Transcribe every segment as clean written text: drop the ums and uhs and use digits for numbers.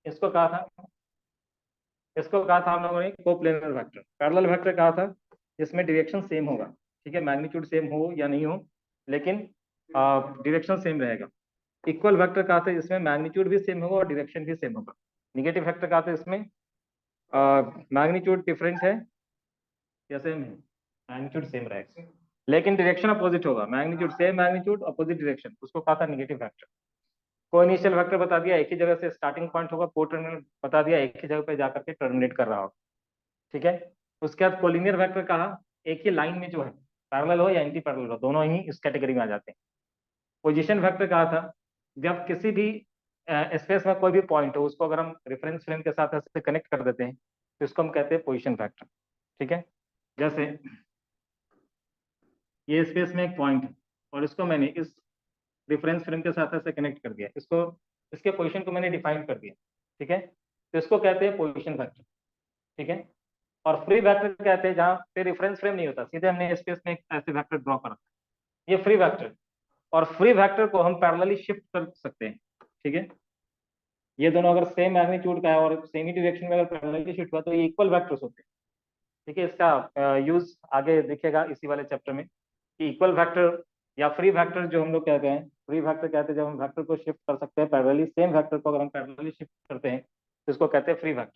इसको कहा था, इसको कहा था हम लोगों ने कोप्लेनर वेक्टर। पैरेलल वेक्टर कहा था जिसमें डायरेक्शन सेम होगा, ठीक है, मैग्नीट्यूड सेम हो या नहीं हो, लेकिन डायरेक्शन सेम रहेगा। इक्वल वेक्टर कहा था जिसमें मैग्नीट्यूड भी सेम होगा और डायरेक्शन भी सेम होगा। निगेटिव वेक्टर कहा था इसमें मैग्नीट्यूड डिफरेंट है या सेम है, मैग्नीट्यूड सेम रहेगा लेकिन डायरेक्शन अपोजिट होगा, magnitude same magnitude opposite direction, उसको कहा था निगेटिव वेक्टर। को इनिशियल वेक्टर बता दिया, एक ही जगह से स्टार्टिंग पॉइंट होगा, को टर्मिनल बता दिया, एक ही जगह पे जाकर के टर्मिनेट कर रहा होगा, ठीक है। उसके बाद कोलिनियर वेक्टर कहा एक ही लाइन में जो है पैरेलल हो या एंटी पैरेलल हो, दोनों ही इस कैटेगरी में आ जाते हैं। पोजीशन वेक्टर कहा था जब किसी भी स्पेस में कोई भी पॉइंट हो उसको अगर हम रेफरेंस फ्रेम के साथ ऐसे कनेक्ट कर देते हैं तो इसको हम कहते हैं पोजीशन वेक्टर, ठीक है। जैसे ये स्पेस में एक पॉइंट है और इसको मैंने इस रेफरेंस फ्रेम के साथ ऐसे कनेक्ट कर दिया, इसको इसके पोजीशन को मैंने डिफाइन कर दिया, ठीक है, तो इसको कहते हैं पोजीशन वेक्टर, ठीक है। और फ्री वेक्टर कहते हैं जहाँ पे रेफरेंस फ्रेम नहीं होता, सीधे हमने स्पेस में एक ऐसे वेक्टर ड्रॉ करा, ये फ्री वेक्टर। और फ्री वेक्टर को हम पैरेलली शिफ्ट कर सकते हैं, ठीक है। ये दोनों अगर सेम मैग्नीट्यूड का है और सेम ही डायरेक्शन में अगर पैरेलली शिफ्ट हुआ तो ये इक्वल वेक्टर्स होते हैं, ठीक है। इसका यूज आगे दिखेगा इसी वाले चैप्टर में कि इक्वल वेक्टर या फ्री वेक्टर जो हम लोग कहते हैं, फ्री वेक्टर कहते हैं जब हम वेक्टर को शिफ्ट कर सकते हैं पैरेलली, सेम वेक्टर को अगर हम पैरेलली शिफ्ट करते हैं तो इसको कहते हैं फ्री वेक्टर।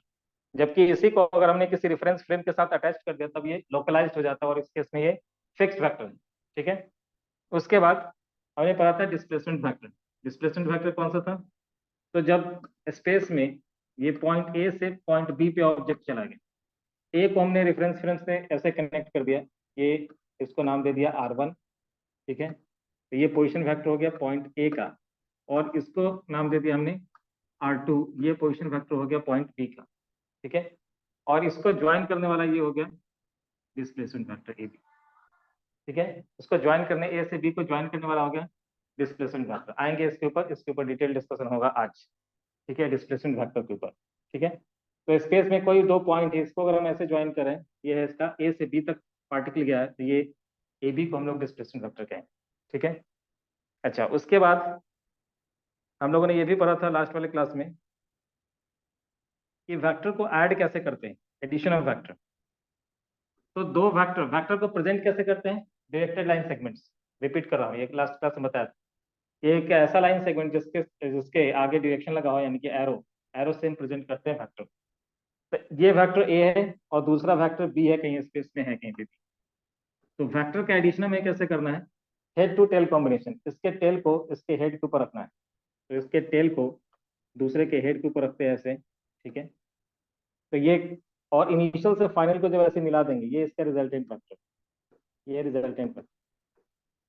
जबकि इसी को अगर हमने किसी रेफरेंस फ्रेम के साथ अटैच कर दिया तब ये लोकलाइज्ड हो जाता है और इस केस में ये फिक्स्ड वेक्टर है, ठीक है। उसके बाद हमने पढ़ा था डिस्प्लेसमेंट वेक्टर। डिस्प्लेसमेंट वेक्टर कौन सा था, तो जब स्पेस में ये पॉइंट ए से पॉइंट बी पे ऑब्जेक्ट चला गया, ए को हमने रेफरेंस फ्रेम से ऐसे कनेक्ट कर दिया, ये इसको नाम दे दिया R1, ठीक है, तो ये पोजीशन वेक्टर हो गया पॉइंट ए का, और इसको नाम दे दिया हमने R2, ये पोजीशन वेक्टर हो गया पॉइंट बी का, ठीक है। और इसको ज्वाइन करने वाला ये हो गया डिस्प्लेसमेंट वेक्टर ए बी, ठीक है। इसको ज्वाइन करने, ए से बी को ज्वाइन करने वाला हो गया डिस्प्लेसमेंट वेक्टर। आएंगे इसके ऊपर डिटेल डिस्कशन होगा आज, ठीक है, डिस्प्लेसमेंट वेक्टर के ऊपर, ठीक है। तो स्पेस में कोई दो पॉइंट है, इसको अगर हम ऐसे ज्वाइन करें, ये है इसका ए से बी तक पार्टिकल गया है, तो ये ए बी को हम लोग डिस्प्लेसमेंट वेक्टर कहें, ठीक है। अच्छा, उसके बाद हम लोगों ने ये भी पढ़ा था लास्ट वाले क्लास में कि वेक्टर को ऐड कैसे करते हैं, एडिशन ऑफ वेक्टर। तो दो वेक्टर, वेक्टर को प्रेजेंट कैसे करते हैं, डायरेक्टेड लाइन सेगमेंट्स। रिपीट कर रहा हूँ, ये लास्ट क्लास में बताया था। ये एक ऐसा लाइन सेगमेंट जिसके जिसके आगे डायरेक्शन लगा हो, यानी कि एरो, एरो से हम प्रेजेंट करते हैं वेक्टर। तो ये वेक्टर ए है और दूसरा वेक्टर बी है, कहीं स्पेस में है कहीं पे भी। तो वेक्टर का एडिशन हमें कैसे करना है, हेड टू टेल कॉम्बिनेशन, इसके टेल को इसके हेड के ऊपर रखना है, तो इसके टेल को दूसरे के हेड के ऊपर रखते हैं ऐसे, ठीक है। तो ये, और इनिशियल से फाइनल को जब ऐसे मिला देंगे, ये इसका रिजल्टेंट वेक्टर, ये रिजल्टेंट वेक्टर।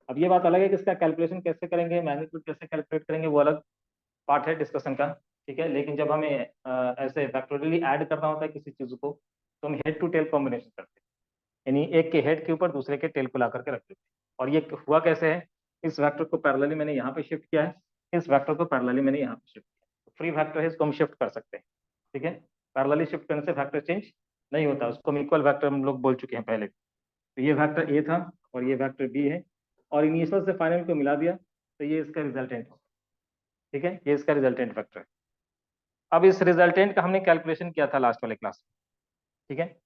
अब ये बात अलग है कि इसका कैलकुलेशन कैसे करेंगे, मैग्नीट्यूड कैसे कैलकुलेट करेंगे, वो अलग पार्ट है डिस्कशन का, ठीक है। लेकिन जब हमें ऐसे फैक्टोरियली ऐड करना होता है किसी चीज को, तो हम हेड टू टेल कॉम्बिनेशन करते हैं, यानी एक के हेड के ऊपर दूसरे के टेल को ला करके रख देते हैं। और ये हुआ कैसे है, इस वेक्टर को पैरेलली मैंने यहाँ पे शिफ्ट किया है, इस वेक्टर को पैरेलली मैंने यहाँ पे शिफ्ट किया, फ्री वेक्टर है, इसको हम शिफ्ट कर सकते हैं, ठीक है। पैरेलली शिफ्ट करने से वेक्टर चेंज नहीं होता, उसको हम इक्वल वेक्टर हम लोग बोल चुके हैं पहले। तो ये वेक्टर ए था और ये वेक्टर बी है, और इनिशियल से फाइनल को मिला दिया तो ये इसका रिजल्टेंट हो, ठीक है, ये इसका रिजल्टेंट वेक्टर है। अब इस रिजल्टेंट का हमने कैलकुलेशन किया था लास्ट वाले क्लास में, ठीक है।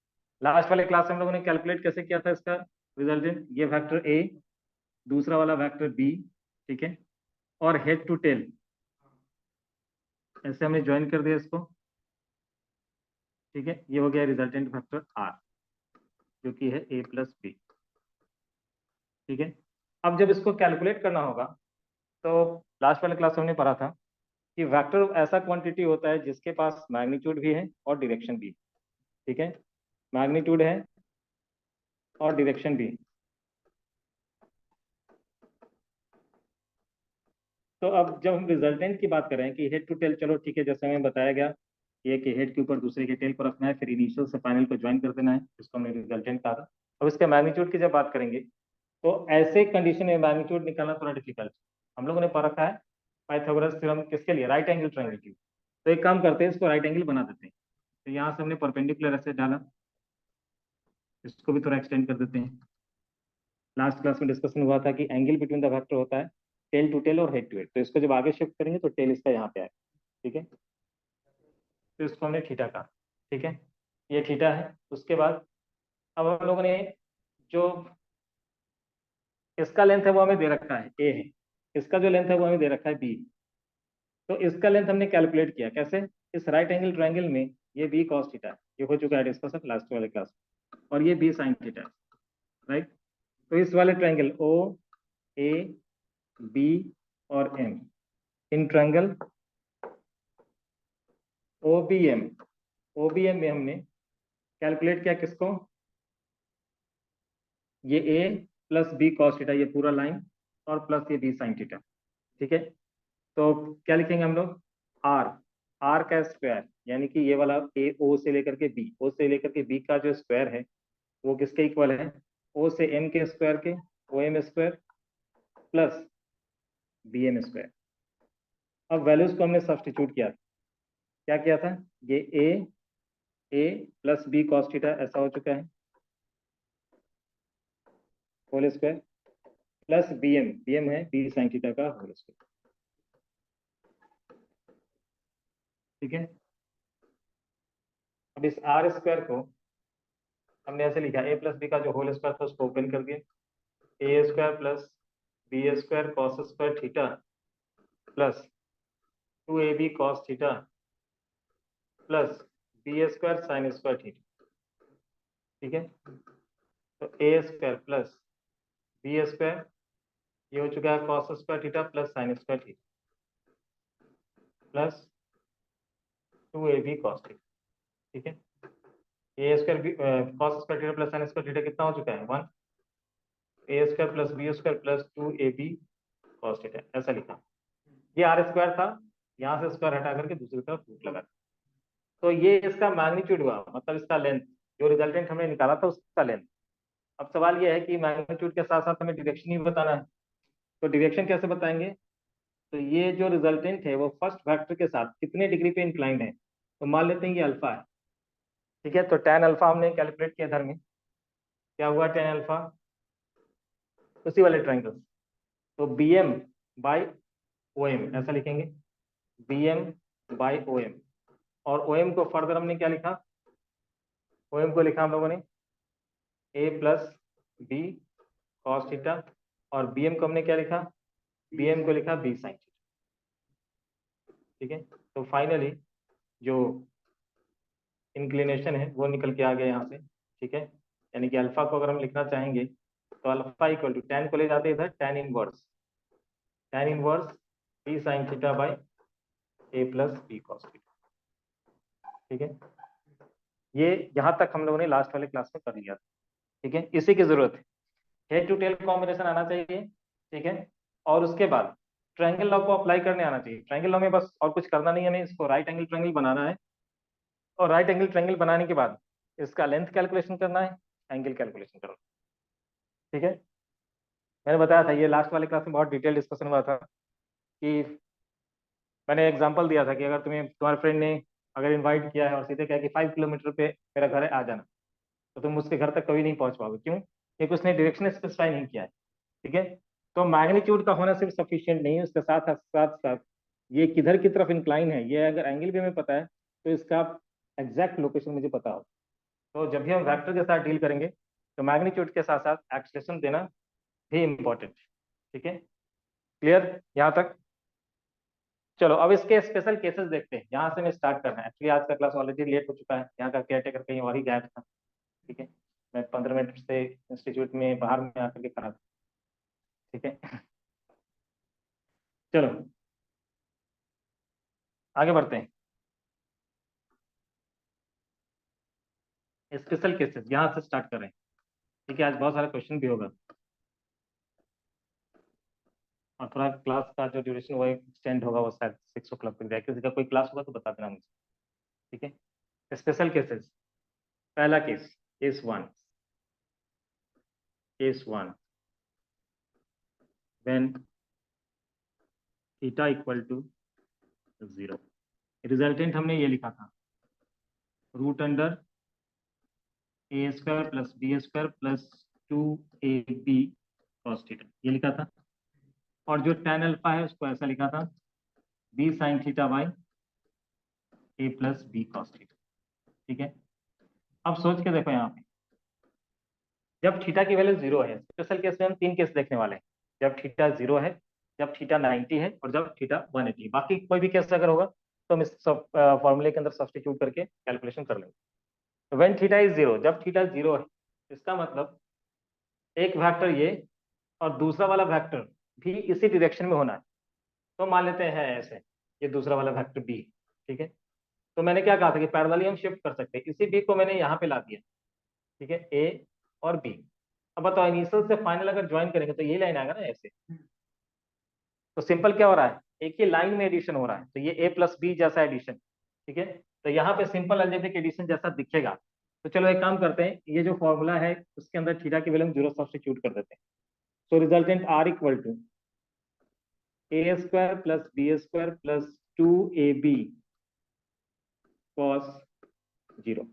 लास्ट वाले क्लास में हम लोगों ने कैलकुलेट कैसे किया था इसका रिजल्टेंट, ये वेक्टर ए, दूसरा वाला वेक्टर बी, ठीक है, और हेड टू टेल ऐसे हमने ज्वाइन कर दिया इसको, ठीक है। ये हो गया रिजल्टेंट वेक्टर आर, जो कि है ए प्लस बी, ठीक है। अब जब इसको कैलकुलेट करना होगा, तो लास्ट वाले क्लास में हमने पढ़ा था कि वेक्टर ऐसा क्वांटिटी होता है जिसके पास मैग्नीट्यूड भी है और डायरेक्शन भी है, ठीक है, मैग्नीट्यूड है और डायरेक्शन भी है। तो अब जब हम रिजल्टेंट की बात करें कि हेड टू टेल, चलो ठीक है, जैसे हमें बताया गया, एक हेड के ऊपर दूसरे के टेल को रखना है, फिर इनिशियल से फाइनल को ज्वाइन कर देना है, जिसको हमने रिजल्टेंट कहा था। अब इसके मैग्नीट्यूड की जब बात करेंगे, तो ऐसे कंडीशन में मैग्नीट्यूड निकालना थोड़ा डिफिकल्ट। हम लोगों ने पढ़ रखा है पाइथागोरस थ्योरम किसके लिए, राइट एंगल ट्रायंगल की। तो एक काम करते हैं, इसको राइट एंगल बना देते हैं। तो यहाँ से हमने परपेंडिकुलर ऐसे डाला, इसको भी थोड़ा एक्सटेंड कर देते हैं। लास्ट क्लास में डिस्कशन हुआ था कि एंगल बिटवीन द वेक्टर होता है टेल टू टेल और हेड टू हेड, तो इसको जब आगे शिफ्ट करेंगे तो टेल इसका यहाँ पे आएगा, ठीक है। तो इसको हमने थीटा कहा। ठीक है, ये थीटा है। उसके बाद अब हम लोगों ने जो इसका लेंथ है वो हमें दे रखा है ए है, इसका जो लेंथ है वो हमें दे रखा है बी। तो इसका लेंथ हमने कैलकुलेट किया कैसे, इस राइट एंगल ट्रायंगल में ये बी कॉस थीटा है, ये हो चुका है डिस्कशन लास्ट वाले क्लास में, और ये बी साइन थीटा है, राइट। तो इस वाले ट्रायंगल ओ ए बी और एम, इन ट्रायंगल ओ बी एम में हमने कैलकुलेट किया किसको, ये A plus B cos theta, ये पूरा लाइन, और प्लस ये बी साइन थीटा। ठीक है, तो क्या लिखेंगे हम लोग, आर, आर का स्क्वायर, यानी कि ये वाला ए ओ से लेकर के बी, ओ से लेकर के बी का जो स्क्वायर है वो किसके इक्वल है, ओ से एम के स्क्वायर के, O M square plus B M square. अब वैल्यूज को हमने सब्स्टिट्यूट किया, क्या किया था, ये A plus B cos theta ऐसा हो चुका है whole square, plus B M है बी साइन थीटा का होल स्क्वायर। ठीक है, अब इस आर स्क्वायर को हमने ऐसे लिखा, ए प्लस बी का जो होल स्क्वायर था उसको ओपन कर दिया, a square plus b square cos square theta plus 2ab cos theta plus b square sine square theta. ठीक है, तो a square plus b square, ये हो चुका है cos square theta plus sine square theta plus 2ab cos theta. ठीक है, a square cos square theta plus sine square theta कितना हो चुका है 1, a square plus b square plus 2ab cos theta, ऐसा लिखा। ये आर स्क्वायर था, यहाँ से स्क्वायर हटा करके दूसरी तरफ रूट लगा, तो ये इसका मैग्नीट्यूड हुआ, मतलब इसका लेंथ, जो रिजल्टेंट हमने निकाला था उसका लेंथ। अब सवाल ये है कि मैग्नीट्यूड के साथ साथ हमें डायरेक्शन ही बताना है, तो डायरेक्शन कैसे बताएंगे, तो ये जो रिजल्टेंट है वो फर्स्ट वेक्टर के साथ कितने डिग्री पे इंक्लाइंड है, तो मान लेते हैं ये अल्फा है। ठीक है, तो tan अल्फा हमने कैलकुलेट किया इधर में, क्या हुआ tan अल्फा, उसी वाले ट्रायंगल, तो B M by O M ऐसा लिखेंगे, B M by O M, और ओ एम को फर्दर हमने क्या लिखा, ओ एम को लिखा हम लोगों ने ए प्लस बी कॉस थीटा, और बी एम को हमने क्या लिखा, बी एम को लिखा बी साइन थीटा। ठीक है, तो फाइनली जो इंक्लिनेशन है वो निकल के आ गया यहाँ से। ठीक है, यानी कि अल्फा को अगर हम लिखना चाहेंगे तो अल्फा इक्वल टू tan को ले जाते हैं इधर, tan inverse B sine theta by A plus B cos theta. ठीक है, ये यहाँ तक हम लोगों ने लास्ट वाले क्लास में कर लिया था। ठीक है, इसी की जरूरत है, हेड टू टेल कॉम्बिनेशन आना चाहिए। ठीक है, और उसके बाद ट्रायंगल लॉ को अप्लाई करने आना चाहिए। ट्रायंगल लॉ में बस और कुछ करना नहीं है, हमें इसको राइट एंगल ट्रायंगल बनाना है, और राइट एंगल ट्रायंगल बनाने के बाद इसका लेंथ कैलकुलेशन करना है, एंगल कैलकुलेशन करना है। ठीक है, मैंने बताया था ये लास्ट वाले क्लास में बहुत डिटेल डिस्कशन हुआ था, कि मैंने एग्जांपल दिया था कि अगर तुम्हारे फ्रेंड ने अगर इनवाइट किया है और सीधे कहा कि 5 किलोमीटर पे मेरा घर है आ जाना, तो तुम उसके घर तक कभी नहीं पहुंच पाओगे, क्यों, क्योंकि उसने डायरेक्शन स्पेसिफाई नहीं किया है। ठीक है, तो मैग्नीट्यूड का होना सिर्फ सफिशियंट नहीं है, उसके साथ साथ साथ ये किधर की तरफ इंक्लाइन है, ये अगर एंगल भी हमें पता है तो इसका एग्जैक्ट लोकेशन मुझे पता हो। तो जब भी हम वेक्टर के साथ डील करेंगे तो मैग्नीट्यूड के साथ साथ एक्सलेशन देना भी इम्पोर्टेंट। ठीक है, क्लियर यहाँ तक। चलो अब इसके स्पेशल केसेस देखते हैं, यहाँ से मैं स्टार्ट करना है। एक्चुअली आज का क्लास ऑलरेडी लेट हो चुका है, यहाँ का केयर टेकर कहीं और ही गायब था। ठीक है, मैं 15 मिनट से इंस्टीट्यूट में बाहर में आकर के खड़ा था। ठीक है, चलो आगे बढ़ते हैं। स्पेशल केसेस यहाँ से स्टार्ट कर रहे हैं। ठीक है, आज बहुत सारा क्वेश्चन भी होगा, और थोड़ा क्लास का जो ड्यूरेशन वो एक्सटेंड होगा, वो शायद 6 o'clock तक जाए। किसी का कोई क्लास होगा तो बता देना मुझे। ठीक है, स्पेशल केसेस, पहला case, case one when theta equal to 0। Resultant हमने ये लिखा था, root under a square plus b square plus 2ab cos theta, ये लिखा था। और जो tan अल्फा है उसको ऐसा लिखा था, B sine theta by A plus B cos theta. ठीक है, अब सोच के देखो यहाँ पे, जब थीटा की वैल्यू जीरो है, स्पेशल केस में हम तीन केस देखने वाले हैं। जब थीटा जीरो है, जब थीटा 90 है, और जब थीटा 180। बाकी कोई भी केस अगर होगा तो हम इस सब फॉर्मूले के अंदर सब्स्टिट्यूट करके कैलकुलेशन कर लेंगे। तो व्हेन थीटा इज जीरो, जब थीटा जीरो है, इसका मतलब एक वेक्टर ये और दूसरा वाला वेक्टर भी इसी डायरेक्शन में होना है। तो मान लेते हैं ऐसे, ये दूसरा वाला वेक्टर बी। ठीक है, तो मैंने क्या कहा था कि पैरेलली हम शिफ्ट कर सकते हैं, इसी बी को मैंने यहाँ पे ला दिया। ठीक है, ए और बी। अब बताओ, इनिशियल से फाइनल अगर ज्वाइन करेंगे तो ये लाइन आएगा ना ऐसे। तो सिंपल क्या हो रहा है, एक ही लाइन में एडिशन हो रहा है, तो ये ए प्लस बी जैसा एडिशन। ठीक है, तो यहाँ पे सिंपल अलजेब्रिक एडिशन जैसा दिखेगा। तो चलो एक काम करते हैं, ये जो फॉर्मूला है उसके अंदर थीटा की वैल्यू हम जीरो सब्स्टिट्यूट कर देते हैं। So resultant R equal to a square plus b square plus 2ab cos zero.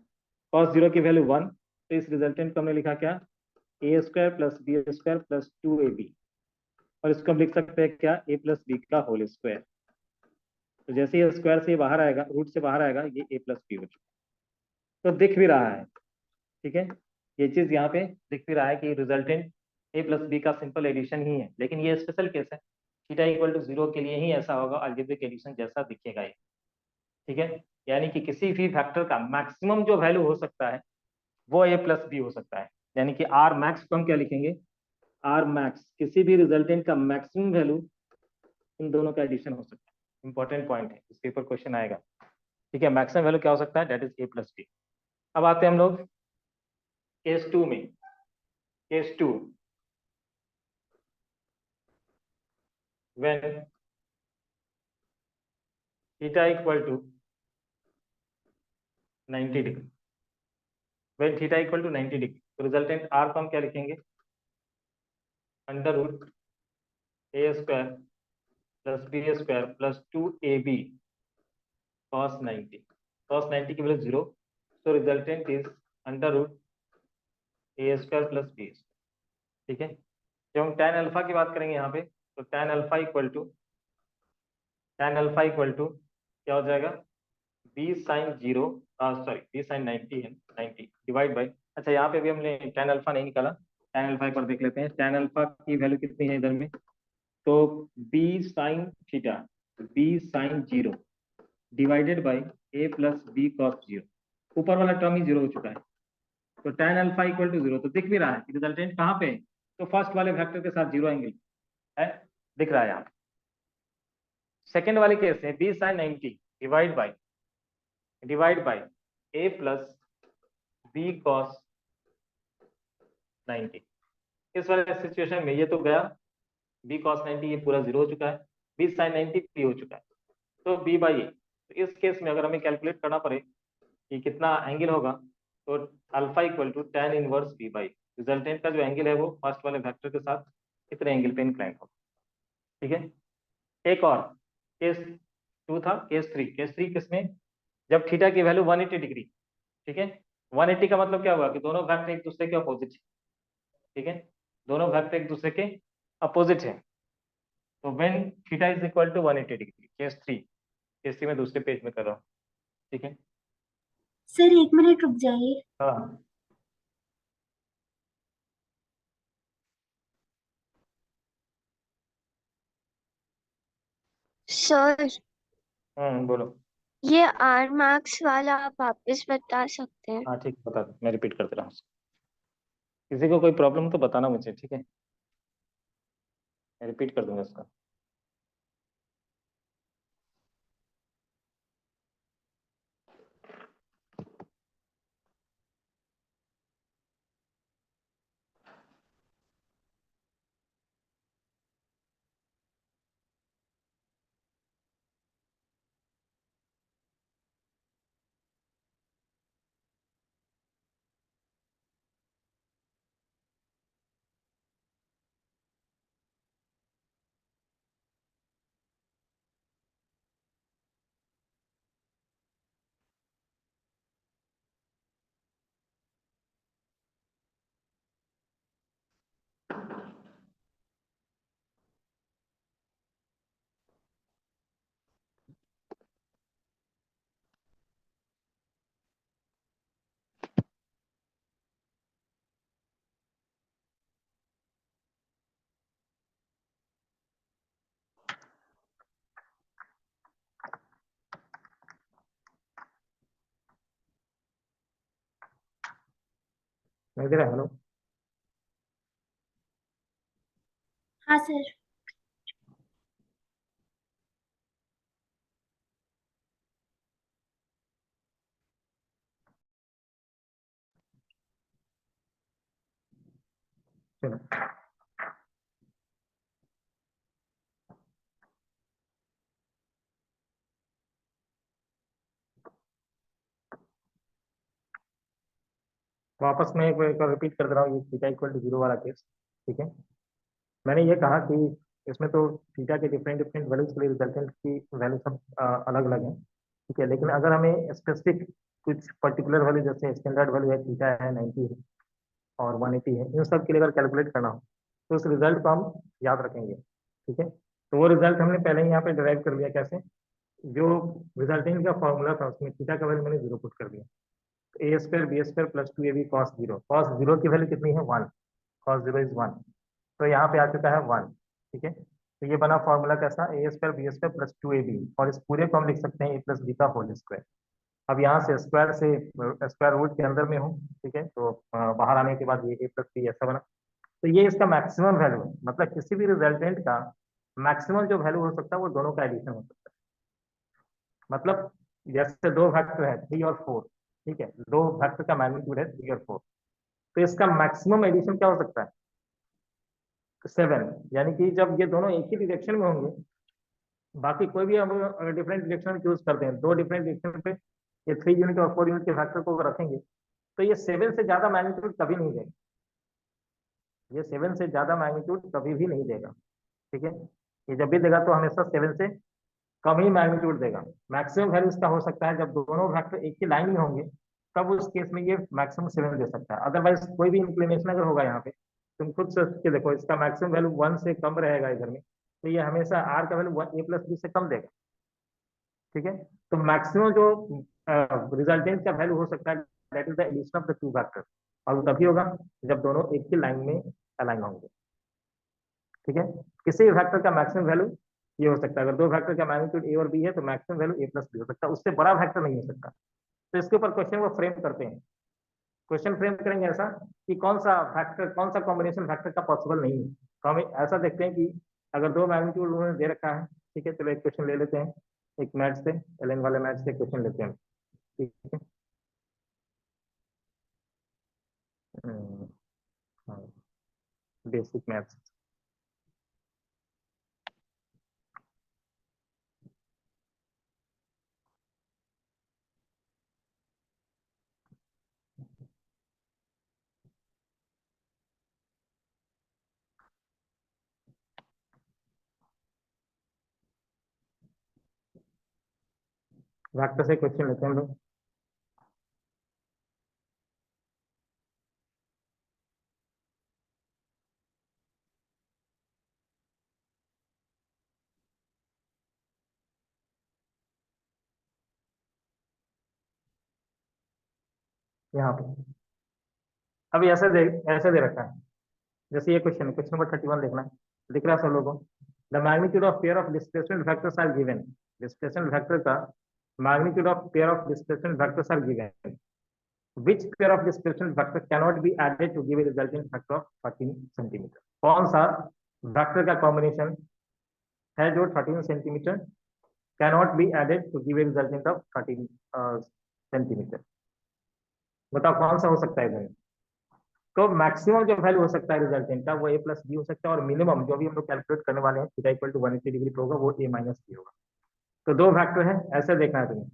Cos zero की वैल्यू 1, तो इस रिजल्टेंट को हमने लिखा क्या, a square plus b square plus 2ab। और इसको हम लिख सकते हैं क्या, ए प्लस बी का होल स्क्वायर। तो जैसे ये स्क्वायर से बाहर आएगा, रूट से बाहर आएगा, ये ए प्लस बी हो चुका है। तो दिख भी रहा है। ठीक है, ये चीज यहाँ पे दिख भी रहा है कि रिजल्टेंट ए प्लस बी का सिंपल एडिशन ही है। लेकिन ये स्पेशल केस है, थीटा इक्वल टू जीरो के लिए ही ऐसा होगा, अलजेब्रिक एडिशन जैसा दिखेगा ये। ठीक है, यानी कि किसी भी फैक्टर का मैक्सिमम जो वैल्यू हो सकता है वो ए प्लस बी हो सकता है। यानी कि आर मैक्स को हम क्या लिखेंगे, आर मैक्स किसी भी रिजल्टेंट का मैक्सिमम वैल्यू इन दोनों का एडिशन हो सकता है। इंपॉर्टेंट पॉइंट है, इसके ऊपर क्वेश्चन आएगा। ठीक है, मैक्सिमम वैल्यू क्या हो सकता है, that is a plus b. अब आते हैं हम लोग केस टू में। Case two, when theta equal to 90 degree, when theta equal to 90 degree, तो रिजल्टेंट आर को हम क्या लिखेंगे, under root a square plus b square plus 2ab cos 90। cos 90 की value zero, so resultant is under root a square plus b square. ठीक है, जब हम tan अल्फा की बात करेंगे यहाँ पे, तो tan अल्फा इक्वल टू क्या हो जाएगा, B sine zero, sorry B sine 90 है, 90 डिवाइड बाई, अच्छा यहाँ पे भी हमने tan अल्फा नहीं निकाला, tan अल्फा एक बार देख लेते हैं। tan अल्फा की वैल्यू कितनी है इधर में, तो B sine theta, B sine zero divided by A plus B cos zero. ऊपर वाला टर्म ही जीरो हो चुका है, तो tan alpha equal to zero. तो दिख भी रहा है रिजल्टेंट कहाँ पे है, तो फर्स्ट वाले वेक्टर के साथ जीरो एंगल है, दिख रहा है यहाँ। सेकेंड वाले केस है B sine 90 divide by A plus B cos 90। इस वाले सिचुएशन में ये तो गया, बी कॉस 90 ये पूरा जीरो हो चुका है, बी साइन 90 भी हो चुका है, तो बी बाई ए। तो इस केस में अगर हमें कैलकुलेट करना पड़े कि कितना एंगल होगा, तो alpha equal to tan inverse B by, resultant का जो एंगल है वो फर्स्ट वाले वेक्टर के साथ कितने एंगल पे इंक्लाइन होगा। ठीक है, एक और केस टू था, केस थ्री किसमें, जब थीटा की वैल्यू 180 डिग्री। ठीक है, 180 का मतलब क्या हुआ कि दोनों वेक्टर एक दूसरे के अपोजिट है। ठीक है, दोनों वेक्टर एक दूसरे के अपोजिट है। तो when theta is equal to 180 degree, case three में दूसरे पेज में कर रहा हूँ। ठीक है, सर 1 मिनट रुक जाइए। हाँ सर बोलो। ये आर मार्क्स वाला आप वापस बता सकते हैं। हाँ ठीक है, बता दो, मैं रिपीट करते रहा हूँ। किसी को कोई प्रॉब्लम तो बताना मुझे, ठीक है, मैं रिपीट कर दूंगा इसका। नहीं दे रहा? हेलो। हाँ सर। चलो, वापस मैं एक बार रिपीट कर दे रहा हूँ, ये थीटा इक्वल टू जीरो वाला केस। ठीक है, मैंने ये कहा कि इसमें तो थीटा के डिफरेंट डिफरेंट वैल्यूज के लिए रिजल्टेंट की वैल्यू सब अलग अलग है। ठीक है, लेकिन अगर हमें स्पेसिफिक कुछ पर्टिकुलर वैल्यू, जैसे स्टैंडर्ड वैल्यू है थीटा है 90 है और 180 है, इन सब के लिए अगर कैलकुलेट करना हो तो उस रिजल्ट को हम याद रखेंगे। ठीक है, तो वो रिजल्ट हमने पहले ही यहाँ पे डिराइव कर लिया। कैसे? जो रिजल्टेंट का फॉर्मूला था उसमें थीटा का वैल्यू मैंने जीरो पुट कर दिया। A square b square plus two a b cos zero, cos zero की वैल्यू कितनी है? One. Cos zero is one, तो यहाँ पे आ चुका है वन। ठीक है, तो ये बना फॉर्मूला कैसा? A square b square plus two a B, और इस पूरे को हम लिख सकते हैं ए प्लस बी का होल स्क्वायर। अब यहाँ से स्क्वायर से स्क्वायर रूट के अंदर में हूँ। ठीक है, तो बाहर आने के बाद ये ए प्लस बी ऐसा बना। तो ये इसका मैक्सिमम वैल्यू है, मतलब किसी भी रिजल्टेंट का मैक्सिमम जो वैल्यू हो सकता है वो दोनों का एडिशन हो सकता है। मतलब जैसे दो वेक्टर है थ्री और फोर, ठीक है, दो वेक्टर का मैग्नीट्यूड है थ्री और फोर, तो इसका मैक्सिमम एडिशन क्या हो सकता है? सेवन। यानी कि जब ये दोनों एक ही डायरेक्शन में होंगे, बाकी कोई भी हम अगर डिफरेंट डायरेक्शन चूज करते हैं, दो डिफरेंट डायरेक्शन पे ये थ्री यूनिट और फोर यूनिट के फैक्टर को रखेंगे, तो ये सेवन से ज्यादा मैग्नीट्यूड कभी नहीं देगा। ये सेवन से ज्यादा मैग्नीट्यूड कभी भी नहीं देगा। ठीक है, ये जब भी देगा तो हमेशा सेवन से कम ही मैग्नीट्यूड देगा। मैक्सिमम वैल्यू इसका हो सकता है जब दोनों फैक्टर एक ही लाइन में होंगे, तब उस केस में ये मैक्सिमम सेवन दे सकता है। अदरवाइज कोई भी इंक्लिनेशन अगर होगा यहाँ पे, तुम खुद सोच के देखो, इसका मैक्सिमम वैल्यू वन से कम रहेगा इधर में, तो ये हमेशा आर का वैल्यू ए प्लस बी से कम देगा। ठीक है, तो मैक्सिमम जो रिजल्टेंट का वैल्यू हो सकता है, that is the addition of the two factor, और वो तभी होगा जब दोनों एक ही लाइन में अलाइन होंगे। ठीक है, किसी भी फैक्टर का मैक्सिमम वैल्यू ये हो सकता है। अगर दो फैक्टर का मैग्नीट्यूड ए और बी है तो मैक्सिमम वैल्यू ए प्लस बी हो सकता है, उससे बड़ा फैक्टर नहीं हो सकता। तो इसके ऊपर क्वेश्चन वो फ्रेम करते हैं। क्वेश्चन फ्रेम करेंगे ऐसा कि कौन सा फैक्टर, कौन सा कॉम्बिनेशन फैक्टर का पॉसिबल नहीं है। तो हम ऐसा देखते हैं कि अगर दो मैग्नीट्यूड उन्होंने दे रखा है, ठीक है, चलो एक क्वेश्चन ले लेते हैं, एक मैथ से, एलएन वाले मैथ से क्वेश्चन लेते हैं। ठीक है, हम्म, हाँ, बेसिक मैथ्स। फैक्टर से क्वेश्चन लेते हैं हम लोग। यहाँ पे अभी ऐसे दे रखा है, जैसे ये क्वेश्चन है, क्वेश्चन नंबर 31 देखना है। दिख रहा है सब लोगों को? The magnitude of pair of displacement vectors are given. Displacement vector का magnitude of pair of displacement vectors are given. Which pair of displacement vector cannot be added to give a resultant factor of 13 centimetre? कौन सा vector का combination है जो 13 centimetre cannot be added to give a resultant of 13 centimetre? बताओ कौन सा हो सकता है इसमें? तो मैक्सिमम जो वैल्यू हो सकता है रिजल्टेंट का वो ए प्लस बी हो सकता है, और मिनिमम जो भी हम लोग कैलकुलेट करने वाले हैं थीटा इक्वल टू 180 डिग्री पे होगा, वो ए माइनस बी होगा। तो दो फैक्टर है, ऐसे देखना है तुम्हें।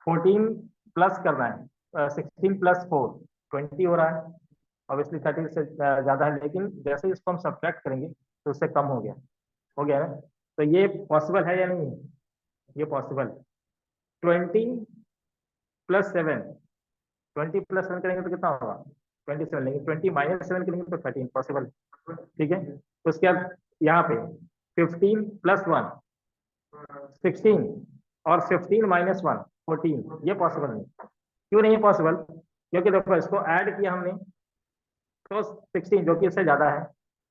14 प्लस करना है, 16 प्लस फोर 20 हो रहा है। ऑब्वियसली 30 से ज्यादा है, लेकिन जैसे इसको हम सब्ट्रैक्ट करेंगे तो उससे कम हो गया ना? तो ये पॉसिबल है या नहीं है? ये पॉसिबल। 20 प्लस 7, 20 प्लस 7 करेंगे तो कितना होगा? 27, लेंगे 20 - 7 करेंगे तो 13, पॉसिबल। ठीक है, तो उसके बाद यहाँ पे 15 प्लस 1 16, और 15 - 1 14, ये पॉसिबल नहीं। क्यों नहीं है पॉसिबल? क्योंकि देखो इसको ऐड किया हमने तो 16 जो कि इससे ज्यादा है,